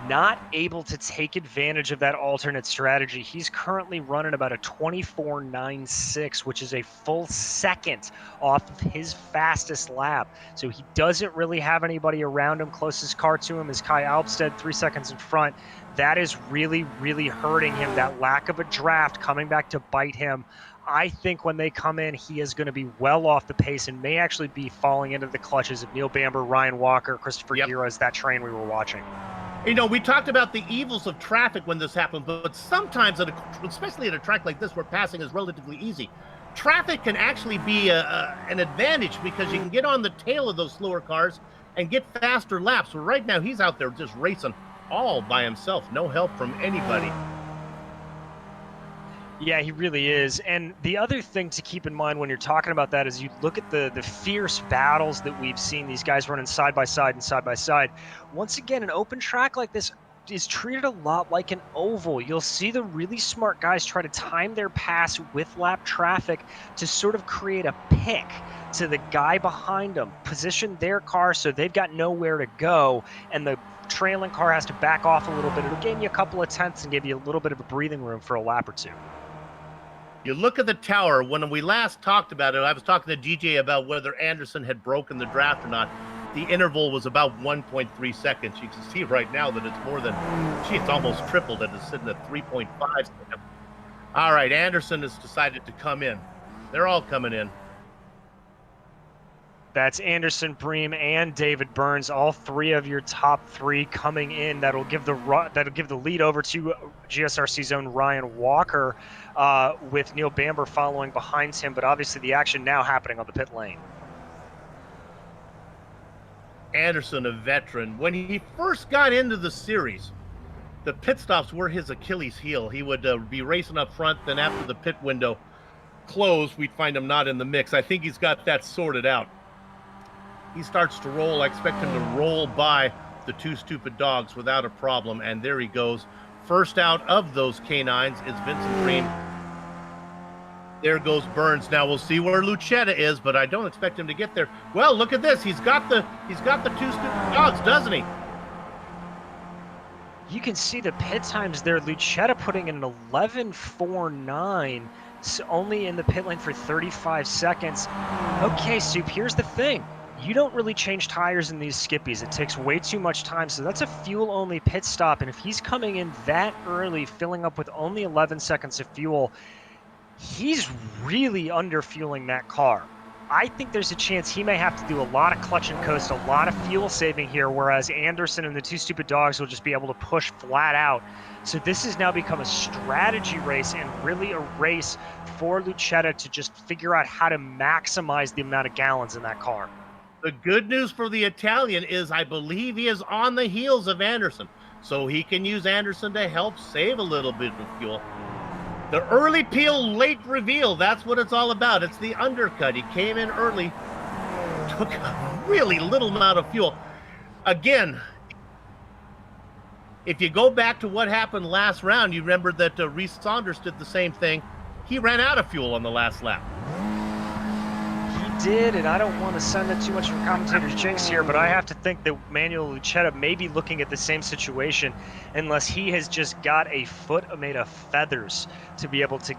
Not able to take advantage of that alternate strategy. He's currently running about a 24.96, which is a full second off of his fastest lap. So he doesn't really have anybody around him. Closest car to him is Kai Alpstead, 3 seconds in front. That is really, really hurting him. That lack of a draft coming back to bite him. I think when they come in, he is going to be well off the pace and may actually be falling into the clutches of Neil Bamber, Ryan Walker, Christopher Giras, that train we were watching.
You know, we talked about the evils of traffic when this happened, but sometimes, especially at a track like this where passing is relatively easy, traffic can actually be an advantage because you can get on the tail of those slower cars and get faster laps. So right now, he's out there just racing all by himself, no help from anybody.
Yeah, he really is. And the other thing to keep in mind when you're talking about that is you look at the fierce battles that we've seen, these guys running side by side and side by side. Once again, an open track like this is treated a lot like an oval. You'll see the really smart guys try to time their pass with lap traffic to sort of create a pick to the guy behind them, position their car so they've got nowhere to go, and the trailing car has to back off a little bit. It'll gain you a couple of tenths and give you a little bit of a breathing room for a lap or two.
You look at the tower. When we last talked about it, I was talking to DJ about whether Anderson had broken the draft or not. The interval was about 1.3 seconds. You can see right now that it's more than, it's almost tripled. It is sitting at 3.5 seconds. All right, Anderson has decided to come in. They're all coming in.
That's Anderson, Bream, and David Burns, all three of your top three coming in. That'll give the lead over to GSRC's own Ryan Walker, with Neil Bamber following behind him. But obviously, the action now happening on the pit lane.
Anderson, a veteran, when he first got into the series, the pit stops were his Achilles heel. He would be racing up front, then after the pit window closed, we'd find him not in the mix. I think he's got that sorted out. He starts to roll. I expect him to roll by the two stupid dogs without a problem. And there he goes. First out of those canines is Vincent Green. There goes Burns. Now we'll see where Lucetta is, but I don't expect him to get there. Well, look at this. He's got the two stupid dogs, doesn't he?
You can see the pit times there. Lucetta putting in an 11.49, so only in the pit lane for 35 seconds. Okay, Soup, here's the thing. You don't really change tires in these skippies. It takes way too much time, so that's a fuel-only pit stop, and if he's coming in that early, filling up with only 11 seconds of fuel, he's really under-fueling that car. I think there's a chance he may have to do a lot of clutch and coast, a lot of fuel saving here, whereas Anderson and the two stupid dogs will just be able to push flat out. So this has now become a strategy race and really a race for Lucetta to just figure out how to maximize the amount of gallons in that car.
The good news for the Italian is I believe he is on the heels of Anderson, so he can use Anderson to help save a little bit of fuel. The early peel, late reveal, that's what it's all about. It's the undercut. He came in early, took a really little amount of fuel. Again, if you go back to what happened last round, you remember that Reese Saunders did the same thing. He ran out of fuel on the last lap.
He did, and I don't want to send it too much of a commentator's jinx here, but I have to think that Manuel Lucetta may be looking at the same situation unless he has just got a foot made of feathers to be able to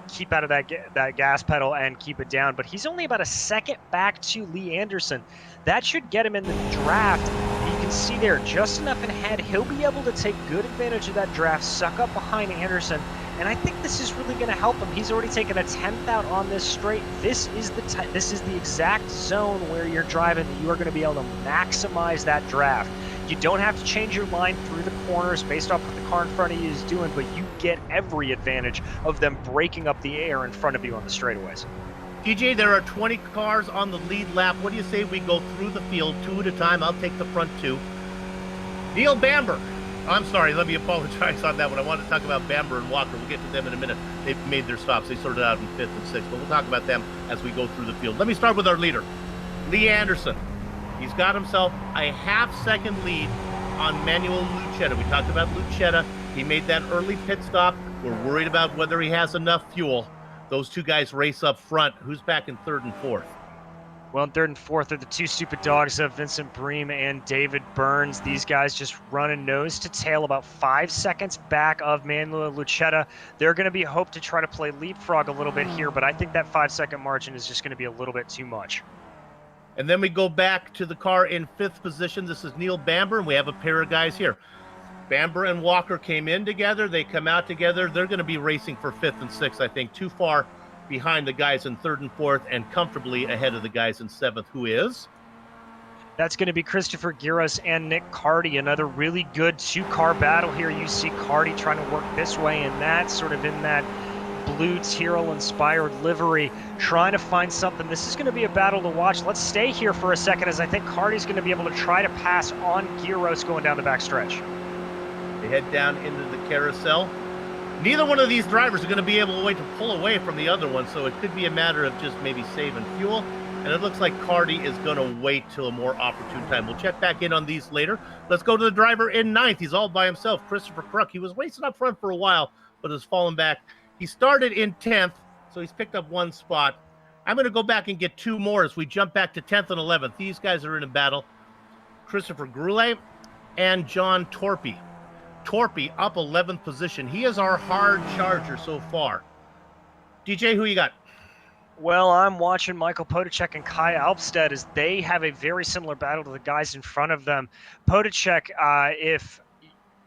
keep out of that gas pedal and keep it down. But he's only about a second back to Lee Anderson. That should get him in the draft. You can see there just enough ahead. He'll be able to take good advantage of that draft, suck up behind Anderson, and I think this is really going to help him. He's already taken a 10th out on this straight. This is the exact zone where you're driving. You are going to be able to maximize that draft. You don't have to change your line through the corners based off what the car in front of you is doing, but you get every advantage of them breaking up the air in front of you on the straightaways.
DJ, there are 20 cars on the lead lap. What do you say we go through the field 2 at a time? I'll take the front 2. Neil Bamber. I'm sorry, let me apologize on that one. I want to talk about Bamber and Walker. We'll get to them in a minute. They've made their stops. They sorted out in 5th and 6th, but we'll talk about them as we go through the field. Let me start with our leader, Lee Anderson. He's got himself a half-second lead on Manuel Lucetta. We talked about Lucetta. He made that early pit stop. We're worried about whether he has enough fuel. Those two guys race up front. Who's back in 3rd and 4th?
Well, in 3rd and 4th are the two stupid dogs of Vincent Bream and David Burns. These guys just running nose to tail about 5 seconds back of Manuel Lucetta. They're going to be hoped to try to play leapfrog a little bit here, but I think that 5-second margin is just going to be a little bit too much.
And then we go back to the car in 5th position. This is Neil Bamber, and we have a pair of guys here. Bamber and Walker came in together. They come out together. They're going to be racing for 5th and 6th, I think, too far behind the guys in 3rd and 4th and comfortably ahead of the guys in 7th, who is?
That's going to be Christopher Giras and Nick Carty. Another really good 2-car battle here. You see Carty trying to work this way and that, sort of in that blue Tyrrell-inspired livery, trying to find something. This is going to be a battle to watch. Let's stay here for a second, as I think Carty's going to be able to try to pass on Giros going down the back stretch.
They head down into the carousel. Neither one of these drivers are going to be able to wait to pull away from the other one, so it could be a matter of just maybe saving fuel. And it looks like Carty is going to wait till a more opportune time. We'll check back in on these later. Let's go to the driver in 9th. He's all by himself, Christopher Kruk. He was racing up front for a while, but has fallen back. He started in 10th, so he's picked up 1 spot. I'm going to go back and get 2 more as we jump back to 10th and 11th. These guys are in a battle. Christopher Gruley and John Torpy. Torpy up 11th position. He is our hard charger so far. DJ, who you got?
Well, I'm watching Michael Potacek and Kai Alpstead as they have a very similar battle to the guys in front of them. Potacek, if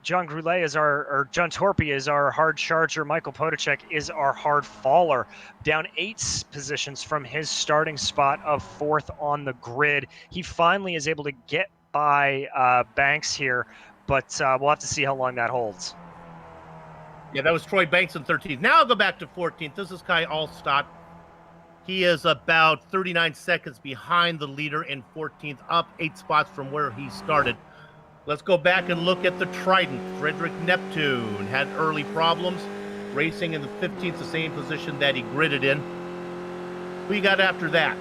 John Groulet is or John Torpy is our hard charger, Michael Potacek is our hard faller, down 8 positions from his starting spot of 4th on the grid. He finally is able to get by Banks here, but we'll have to see how long that holds.
Yeah, that was Troy Banks in 13th. Now I'll go back to 14th. This is Kai Alstott. He is about 39 seconds behind the leader in 14th, up 8 spots from where he started. Let's go back and look at the Trident. Frederick Neptune had early problems, racing in the 15th, the same position that he gridded in. Who you got after that?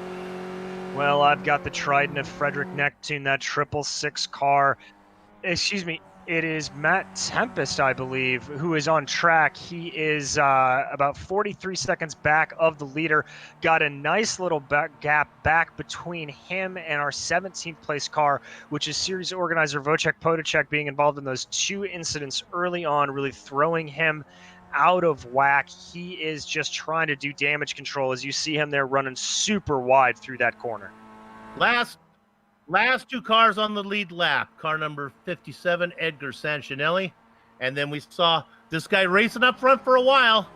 Well, I've got the Trident of Frederick Neptune, that 666 car. Excuse me, it is Matt Tempest, I believe, who is on track. He is about 43 seconds back of the leader. Got a nice little gap back between him and our 17th place car, which is series organizer Wojciech Potacek being involved in those 2 incidents early on, really throwing him out of whack. He is just trying to do damage control as you see him there running super wide through that corner.
Last 2 cars on the lead lap. Car number 57, Edgar Sanchinelli. And then we saw this guy racing up front for a while.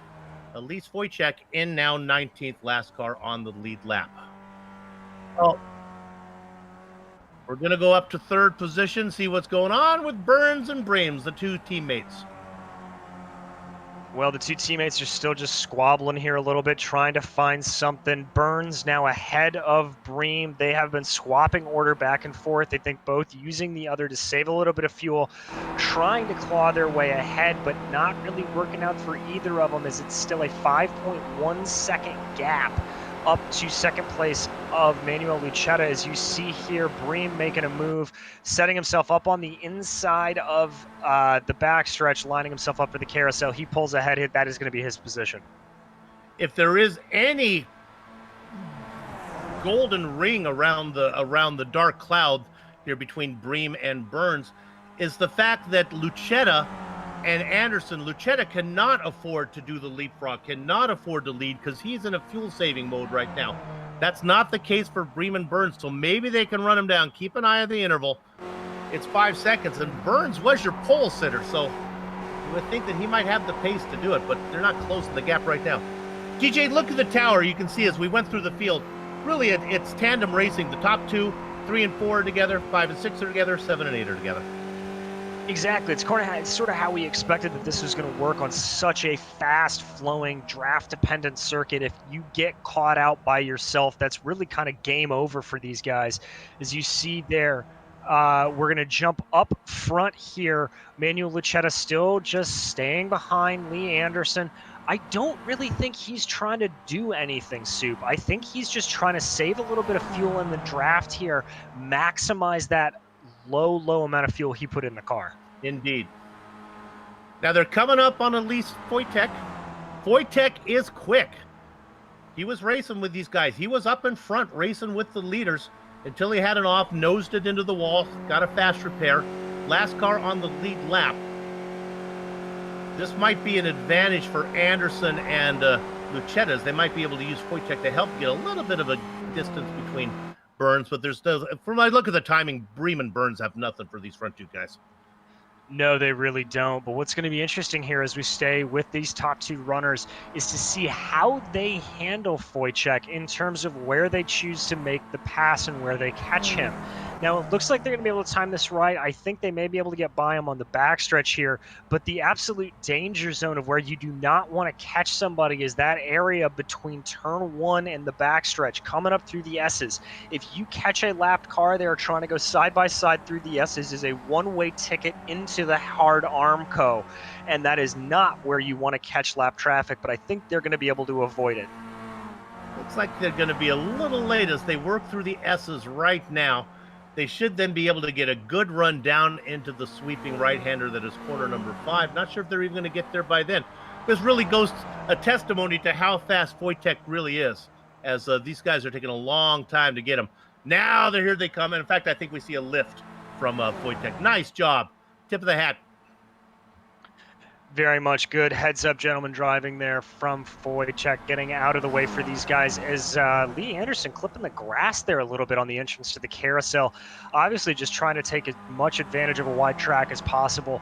Elise Wojciech in now 19th, last car on the lead lap. Oh, we're going to go up to 3rd position, see what's going on with Burns and Breams, the 2 teammates.
Well, the 2 teammates are still just squabbling here a little bit, trying to find something. Burns now ahead of Bream. They have been swapping order back and forth. They think both using the other to save a little bit of fuel, trying to claw their way ahead, but not really working out for either of them, as it's still a 5.1 second gap up to 2nd place of Manuel Lucetta. As you see here, Bream making a move, setting himself up on the inside of the backstretch, lining himself up for the carousel. He pulls ahead. That is going to be his position.
If there is any golden ring around the dark cloud here between Bream and Burns is the fact that Lucetta and Anderson, Lucetta cannot afford to do the leapfrog, cannot afford to lead because he's in a fuel-saving mode right now. That's not the case for Bream and Burns, so maybe they can run him down. Keep an eye on the interval. It's 5 seconds, and Burns was your pole sitter, so you would think that he might have the pace to do it, but they're not closing the gap right now. DJ, look at the tower. You can see as we went through the field, really it's tandem racing. The top 2, 3 and 4 are together, 5 and 6 are together, 7 and 8 are together.
Exactly. It's sort of how we expected that this was going to work on such a fast-flowing, draft-dependent circuit. If you get caught out by yourself, that's really kind of game over for these guys. As you see there, we're going to jump up front here. Manuel Lucetta still just staying behind Lee Anderson. I don't really think he's trying to do anything, Soup. I think he's just trying to save a little bit of fuel in the draft here, maximize that low amount of fuel he put in the car.
Indeed. Now they're coming up on Elise Wojtek. Wojtek is quick. He was racing with these guys. He was up in front racing with the leaders until he had an off, nosed it into the wall, got a fast repair. Last car on the lead lap. This might be an advantage for Anderson and Lucetta. They might be able to use Wojtek to help get a little bit of a distance between Burns, but there's still, from my look at the timing, Bream and Burns have nothing for these front 2 guys.
No, they really don't. But what's going to be interesting here as we stay with these top 2 runners is to see how they handle Wojtek in terms of where they choose to make the pass and where they catch him. Now, it looks like they're going to be able to time this right. I think they may be able to get by him on the backstretch here, but the absolute danger zone of where you do not want to catch somebody is that area between turn 1 and the backstretch, coming up through the S's. If you catch a lapped car there trying to go side by side through the S's, is a one-way ticket into the hard Armco, and that is not where you want to catch lap traffic, but I think they're going to be able to avoid it.
Looks like they're going to be a little late as they work through the S's right now. They should then be able to get a good run down into the sweeping right-hander that is corner number 5. Not sure if they're even going to get there by then. This really goes a testimony to how fast Wojtek really is, as these guys are taking a long time to get him. Now here they come. And in fact, I think we see a lift from Wojtek. Nice job. Tip of the hat.
Very much good. Heads up, gentlemen, driving there from Wojtek, getting out of the way for these guys as Lee Anderson clipping the grass there a little bit on the entrance to the carousel. Obviously just trying to take as much advantage of a wide track as possible.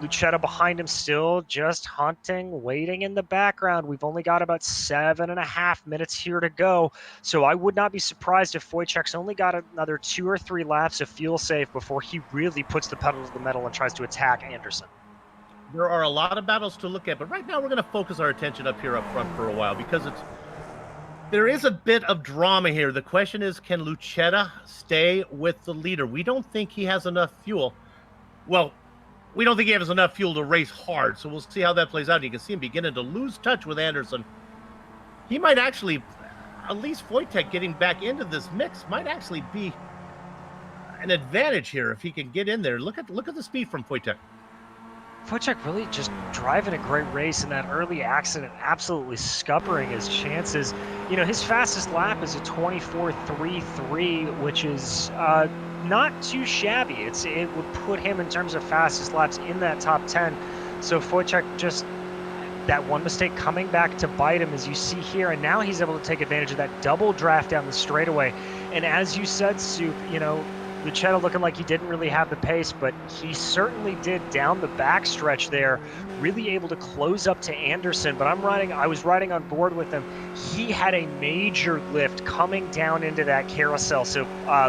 Lucetta behind him still just hunting, waiting in the background. We've only got about 7.5 minutes here to go. So I would not be surprised if Wojtek's only got another 2 or 3 laps of fuel safe before he really puts the pedal to the metal and tries to attack Anderson.
There are a lot of battles to look at, but right now we're going to focus our attention up here up front for a while because there is a bit of drama here. The question is, can Lucetta stay with the leader? We don't think he has enough fuel. Well, we don't think he has enough fuel to race hard, so we'll see how that plays out. You can see him beginning to lose touch with Anderson. He might actually, at least Wojtek getting back into this mix might actually be an advantage here if he can get in there. Look at the speed from Wojtek.
Wojtek really just driving a great race in that early accident, absolutely scuppering his chances. You know, his fastest lap is a 24.33, which is not too shabby. It would put him in terms of fastest laps in that top 10. So Wojtek just, that one mistake coming back to bite him, as you see here, and now he's able to take advantage of that double draft down the straightaway. And as you said, Soup, you know, Lucetta looking like he didn't really have the pace, but he certainly did down the backstretch there, really able to close up to Anderson. But I was riding on board with him. He had a major lift coming down into that carousel. So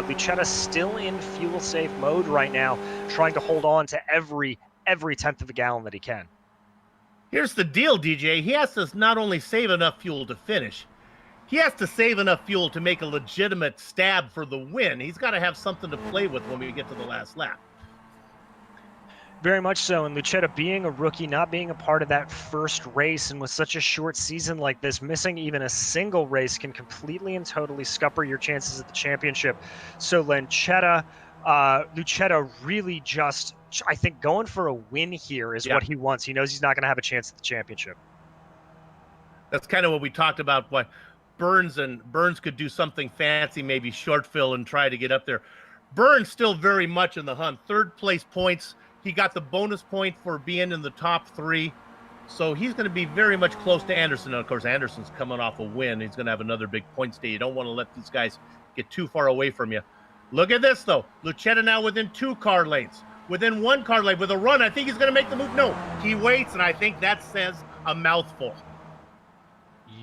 Lucetta's still in fuel safe mode right now, trying to hold on to every 10th of a gallon that he can.
Here's the deal, DJ. He has to not only save enough fuel to finish, he has to save enough fuel to make a legitimate stab for the win. He's got to have something to play with when we get to the last lap.
Very much so, and Lucetta being a rookie, not being a part of that first race, and with such a short season like this, missing even a single race can completely and totally scupper your chances at the championship. So Lucetta really just, I think, going for a win here is what he wants. He knows he's not going to have a chance at the championship.
That's kind of what we talked about. Burns could do something fancy, maybe short fill and try to get up there. Burns still very much in the hunt. Third place points. He got the bonus point for being in the top 3. So he's going to be very much close to Anderson. And of course, Anderson's coming off a win. He's going to have another big points day. You don't want to let these guys get too far away from you. Look at this, though. Lucetta now within 2 car lanes. Within 1 car lane with a run. I think he's going to make the move. No, he waits, and I think that says a mouthful.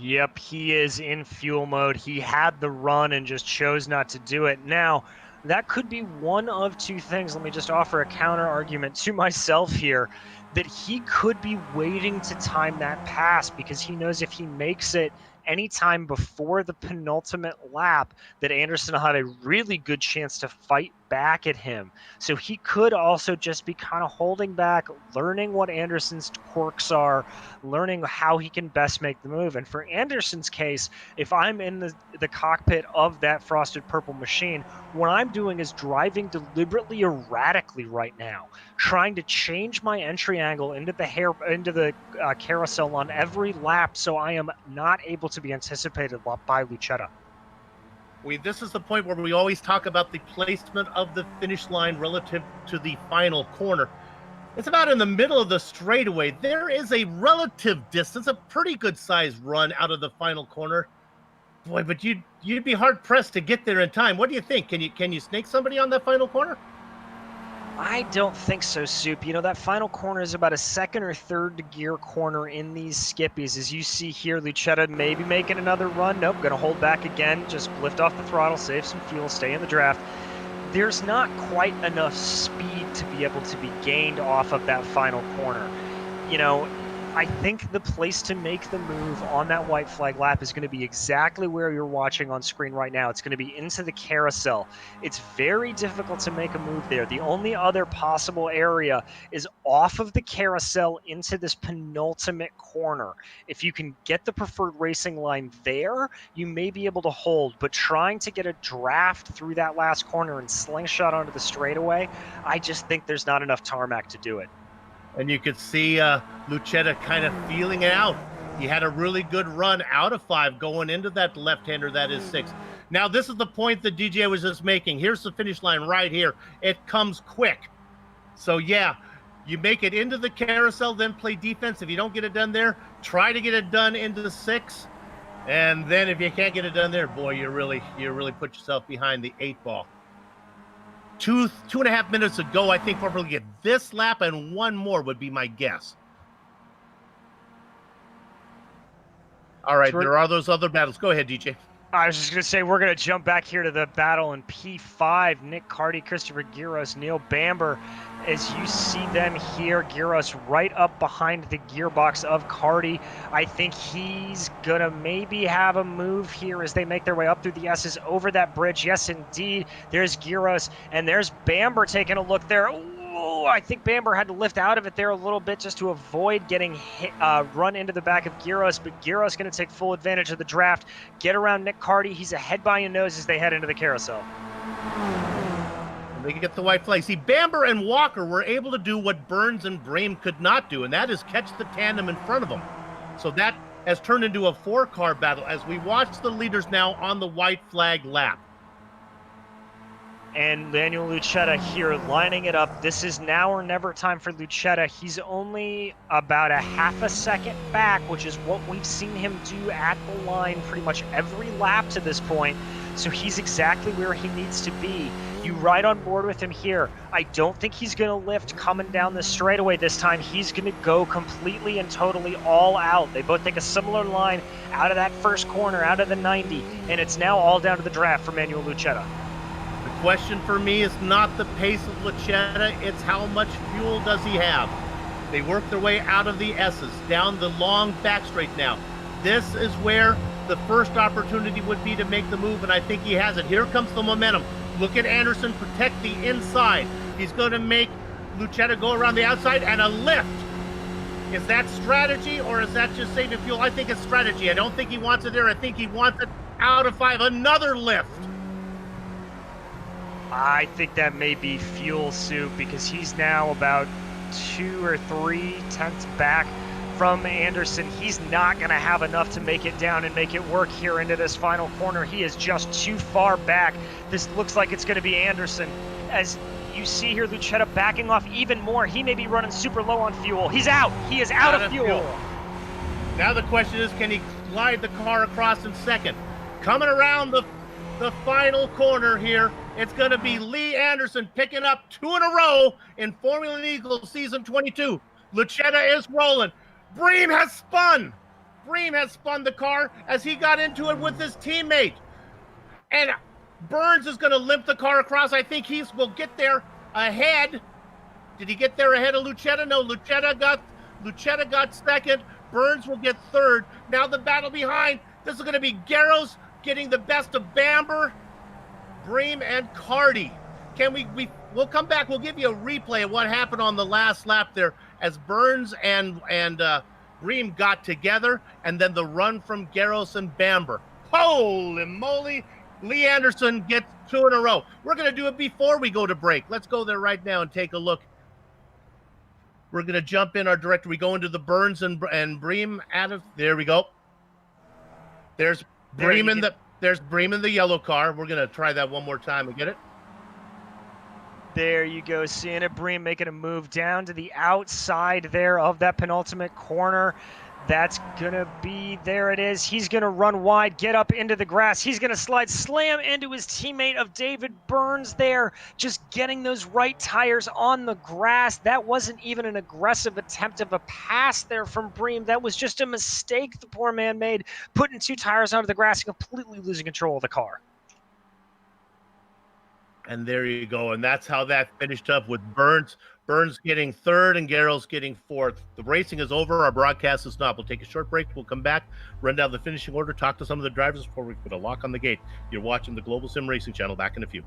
Yep, he is in fuel mode. He had the run and just chose not to do it. Now, that could be one of 2 things. Let me just offer a counter argument to myself here, that he could be waiting to time that pass because he knows if he makes it anytime before the penultimate lap, that Anderson will have a really good chance to fight back at him. So he could also just be kind of holding back, learning what Anderson's quirks are, learning how he can best make the move. And for Anderson's case, if I'm in the cockpit of that frosted purple machine, what I'm doing is driving deliberately erratically right now, trying to change my entry angle into the carousel on every lap so I am not able to be anticipated by Lucetta.
This is the point where we always talk about the placement of the finish line relative to the final corner. It's about in the middle of the straightaway. There is a relative distance, a pretty good sized run out of the final corner. Boy, but you'd be hard pressed to get there in time. What do you think? Can you snake somebody on that final corner?
I don't think so, Soup. You know, that final corner is about a 2nd or 3rd gear corner in these skippies. As you see here, Lucetta maybe making another run. Nope, going to hold back again. Just lift off the throttle, save some fuel, stay in the draft. There's not quite enough speed to be able to be gained off of that final corner. You know, I think the place to make the move on that white flag lap is going to be exactly where you're watching on screen right now. It's going to be into the carousel. It's very difficult to make a move there. The only other possible area is off of the carousel into this penultimate corner. If you can get the preferred racing line there, you may be able to hold, but trying to get a draft through that last corner and slingshot onto the straightaway, I just think there's not enough tarmac to do it.
And you could see Lucetta kind of feeling it out. He had a really good run out of 5 going into that left-hander that is 6. Now, this is the point that DJ was just making. Here's the finish line right here. It comes quick. So, yeah, you make it into the carousel, then play defense. If you don't get it done there, try to get it done into the 6. And then if you can't get it done there, boy, you really put yourself behind the 8 ball. 2.5 minutes to go. I think we'll probably get this lap and 1 more would be my guess. All right, there are those other battles. Go ahead, DJ.
I was just going to say, we're going to jump back here to the battle in P5. Nick Carty, Christopher Giros, Neil Bamber. As you see them here, Giros right up behind the gearbox of Carty. I think he's going to maybe have a move here as they make their way up through the S's over that bridge. Yes, indeed. There's Giros, and there's Bamber taking a look there. Ooh, I think Bamber had to lift out of it there a little bit just to avoid getting hit, run into the back of Giros, but Giros going to take full advantage of the draft, get around Nick Carty. He's ahead by a nose as they head into the carousel.
They get the white flag. See, Bamber and Walker were able to do what Burns and Brame could not do, and that is catch the tandem in front of them. So that has turned into a 4-car battle as we watch the leaders now on the white flag lap.
And Daniel Lucetta here lining it up. This is now or never time for Lucetta. He's only about a half a second back, which is what we've seen him do at the line pretty much every lap to this point. So he's exactly where he needs to be. You ride on board with him here. I don't think he's going to lift coming down the straightaway this time. He's going to go completely and totally all out. They both take a similar line out of that first corner, out of the 90, and it's now all down to the draft for Manuel Lucetta.
The question for me is not the pace of Lucetta, it's how much fuel does he have. They work their way out of the S's, down the long back straight now. This is where the first opportunity would be to make the move, and I think he has it. Here comes the momentum. Look at Anderson protect the inside. He's going to make Lucetta go around the outside and a lift. Is that strategy or is that just saving fuel? I think it's strategy. I don't think he wants it there. I think he wants it out of 5. Another lift.
I think that may be fuel, Soup, because he's now about 2 or 3 tenths back from Anderson. He's not going to have enough to make it down and make it work here into this final corner. He is just too far back. This looks like it's going to be Anderson. As you see here, Lucetta backing off even more. He may be running super low on fuel. He's out. He is out of fuel.
Now the question is, can he glide the car across in second? Coming around the final corner here, it's going to be Lee Anderson picking up 2 in a row in Formula Neagle Season 22. Lucetta is rolling. Bream has spun. Bream has spun the car as he got into it with his teammate. And Burns is going to limp the car across. I think he will get there ahead. Did he get there ahead of Lucetta? No, Lucetta got second. Burns will get third. Now the battle behind. This is going to be Garros getting the best of Bamber, Bream, and Cardi. We'll come back. We'll give you a replay of what happened on the last lap there as Burns and Bream got together, and then the run from Garros and Bamber. Holy moly! Lee Anderson gets 2 in a row. We're going to do it before we go to break. Let's go there right now and take a look. We're going to jump in our director. We go into the Burns and Bream there we go. There's Bream in the yellow car. We're going to try that one more time and get it.
There you go, seeing it. Bream making a move down to the outside there of that penultimate corner. That's going to be, there it is. He's going to run wide, get up into the grass. He's going to slam into his teammate of David Burns there, just getting those right tires on the grass. That wasn't even an aggressive attempt of a pass there from Bream. That was just a mistake the poor man made, putting 2 tires onto the grass and completely losing control of the car.
And there you go. And that's how that finished up with Burns getting third and Garros getting fourth. The racing is over. Our broadcast is not. We'll take a short break. We'll come back, run down the finishing order, talk to some of the drivers before we put a lock on the gate. You're watching the Global Sim Racing Channel. Back in a few.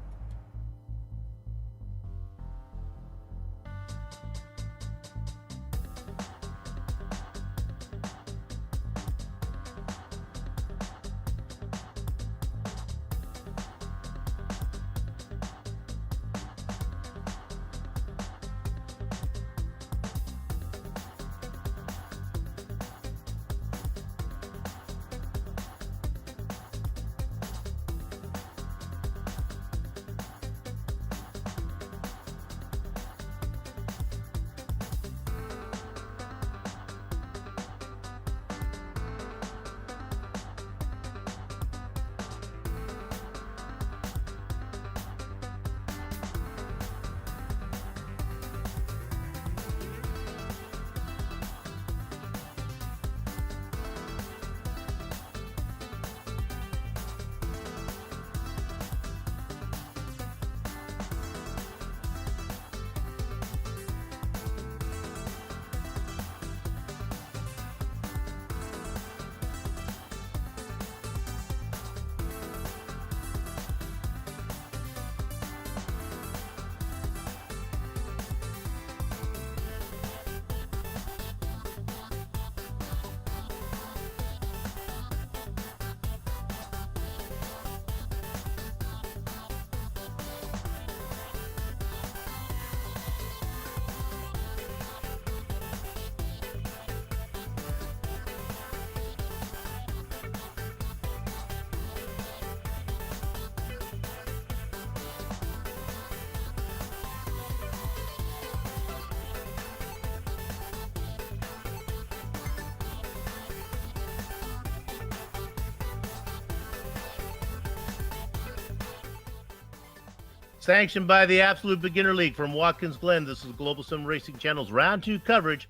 Sanctioned by the Absolute Beginner League from Watkins, Glen. This is Global Sim Racing Channel's Round 2 coverage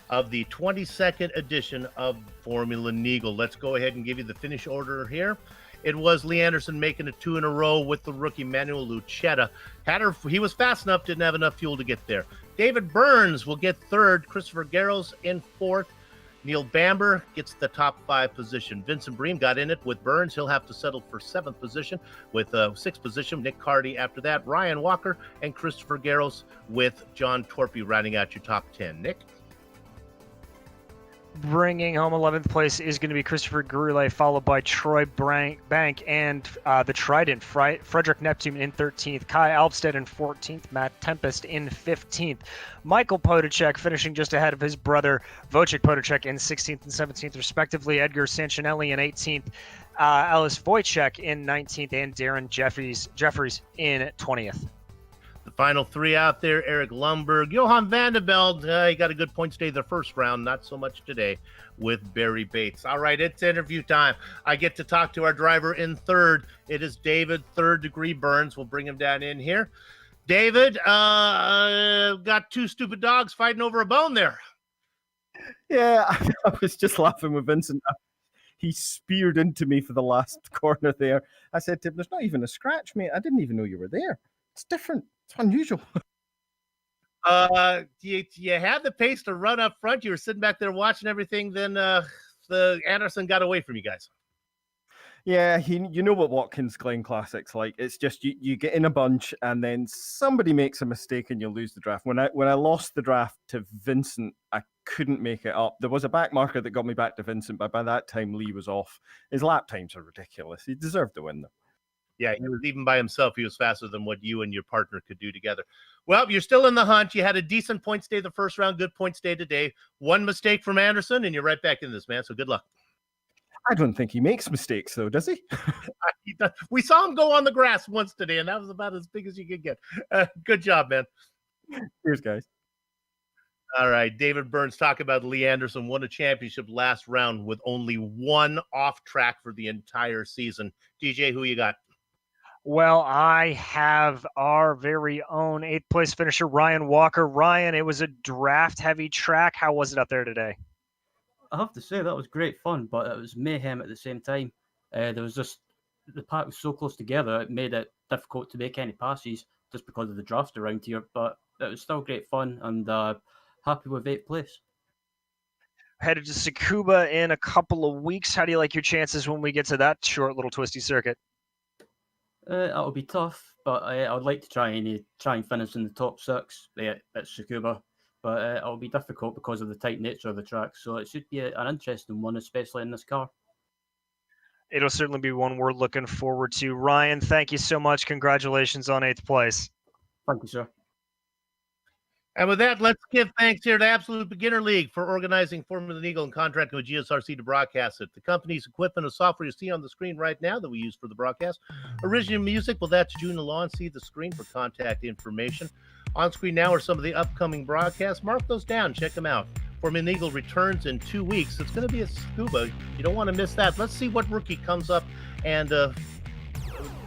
of the 22nd edition of Formula Neagle. Let's go ahead and give you the finish order here. It was Lee Anderson making it 2 in a row with the rookie Manuel Lucetta. He was fast enough, didn't have enough fuel to get there. David Burns will get third. Christopher Garros in fourth. Neil Bamber gets the top 5 position. Vincent Bream got in it with Burns. He'll have to settle for 7th position with 6th position. Nick Cardy after that. Ryan Walker and Christopher Garros with John Torpy rounding out your top 10. Nick?
Bringing home 11th place is going to be Christopher Gurley, followed by Troy Bank and the Trident, Frederick Neptune in 13th, Kai Alpstead in 14th, Matt Tempest in 15th, Michael Potacek finishing just ahead of his brother Wojciech Potacek in 16th and 17th, respectively, Edgar Sanchinelli in 18th, Ellis Wojciech in 19th, and Darren Jeffries in 20th.
The final three out there, Eric Lundberg, Johan Vandeveld, he got a good point stay the first round, not so much today with Barry Bates. All right, it's interview time. I get to talk to our driver in third. It is David, Third Degree Burns. We'll bring him down in here. David, got two stupid dogs fighting over a bone there.
Yeah, I was just laughing with Vincent. He speared into me for the last corner there. I said to him, there's not even a scratch, mate. I didn't even know you were there. It's different. It's unusual.
You had the pace to run up front. You were sitting back there watching everything. Then the Anderson got away from you guys.
Yeah, you know what Watkins Glen Classic's like. It's just you get in a bunch and then somebody makes a mistake and you lose the draft. When I lost the draft to Vincent, I couldn't make it up. There was a back marker that got me back to Vincent, but by that time Lee was off. His lap times are ridiculous. He deserved to win them.
Yeah, he was even by himself. He was faster than what you and your partner could do together. Well, you're still in the hunt. You had a decent point stay the first round, good point stay today. One mistake from Anderson, and you're right back in this, man. So good luck.
I don't think he makes mistakes, though, does he?
We saw him go on the grass once today, and that was about as big as you could get. Good job, man.
Cheers, guys.
All right, David Burns, talk about Lee Anderson won a championship last round with only one off track for the entire season. DJ, who you got?
Well, I have our very own 8th place finisher, Ryan Walker. Ryan, it was a draft-heavy track. How was it out there today?
I have to say that was great fun, but it was mayhem at the same time. There was just the pack was so close together, it made it difficult to make any passes just because of the draft around here. But it was still great fun, and happy with 8th place.
Headed to Tsukuba in a couple of weeks. How do you like your chances when we get to that short little twisty circuit?
That'll be tough, but I would like to try and finish in the top 6 at Tsukuba. But it'll be difficult because of the tight nature of the track. So it should be an interesting one, especially in this car.
It'll certainly be one we're looking forward to. Ryan, thank you so much. Congratulations on 8th place.
Thank you, sir.
And with that, let's give thanks here to Absolute Beginner League for organizing Formula Neagle and contracting with GSRC to broadcast it. The company's equipment and software you see on the screen right now that we use for the broadcast. Original music, well, that's June Alon. See the screen for contact information. On screen now are some of the upcoming broadcasts. Mark those down. Check them out. Formula Neagle returns in 2 weeks. It's going to be a scuba. You don't want to miss that. Let's see what rookie comes up and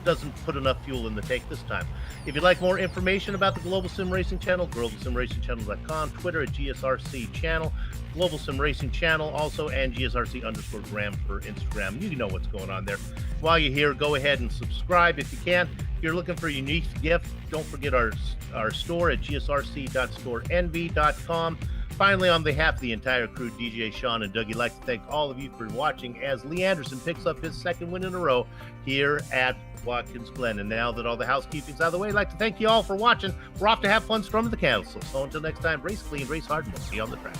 doesn't put enough fuel in the tank this time. If you'd like more information about the Global SimRacing Channel, globalsimracingchannel.com, Twitter at GSRC Channel, Global SimRacing Channel also, and GSRC_Gram for Instagram. You know what's going on there. While you're here, go ahead and subscribe if you can. If you're looking for a unique gift, don't forget our store at gsrc.storenvy.com. Finally, on behalf of the entire crew, DJ, Sean, and Doug, I'd like to thank all of you for watching as Lee Anderson picks up his second win in a row here at Watkins Glen. And now that all the housekeeping's out of the way, I'd like to thank you all for watching. We're off to have fun storming the castle. So until next time, race clean, race hard, and we'll see you on the track.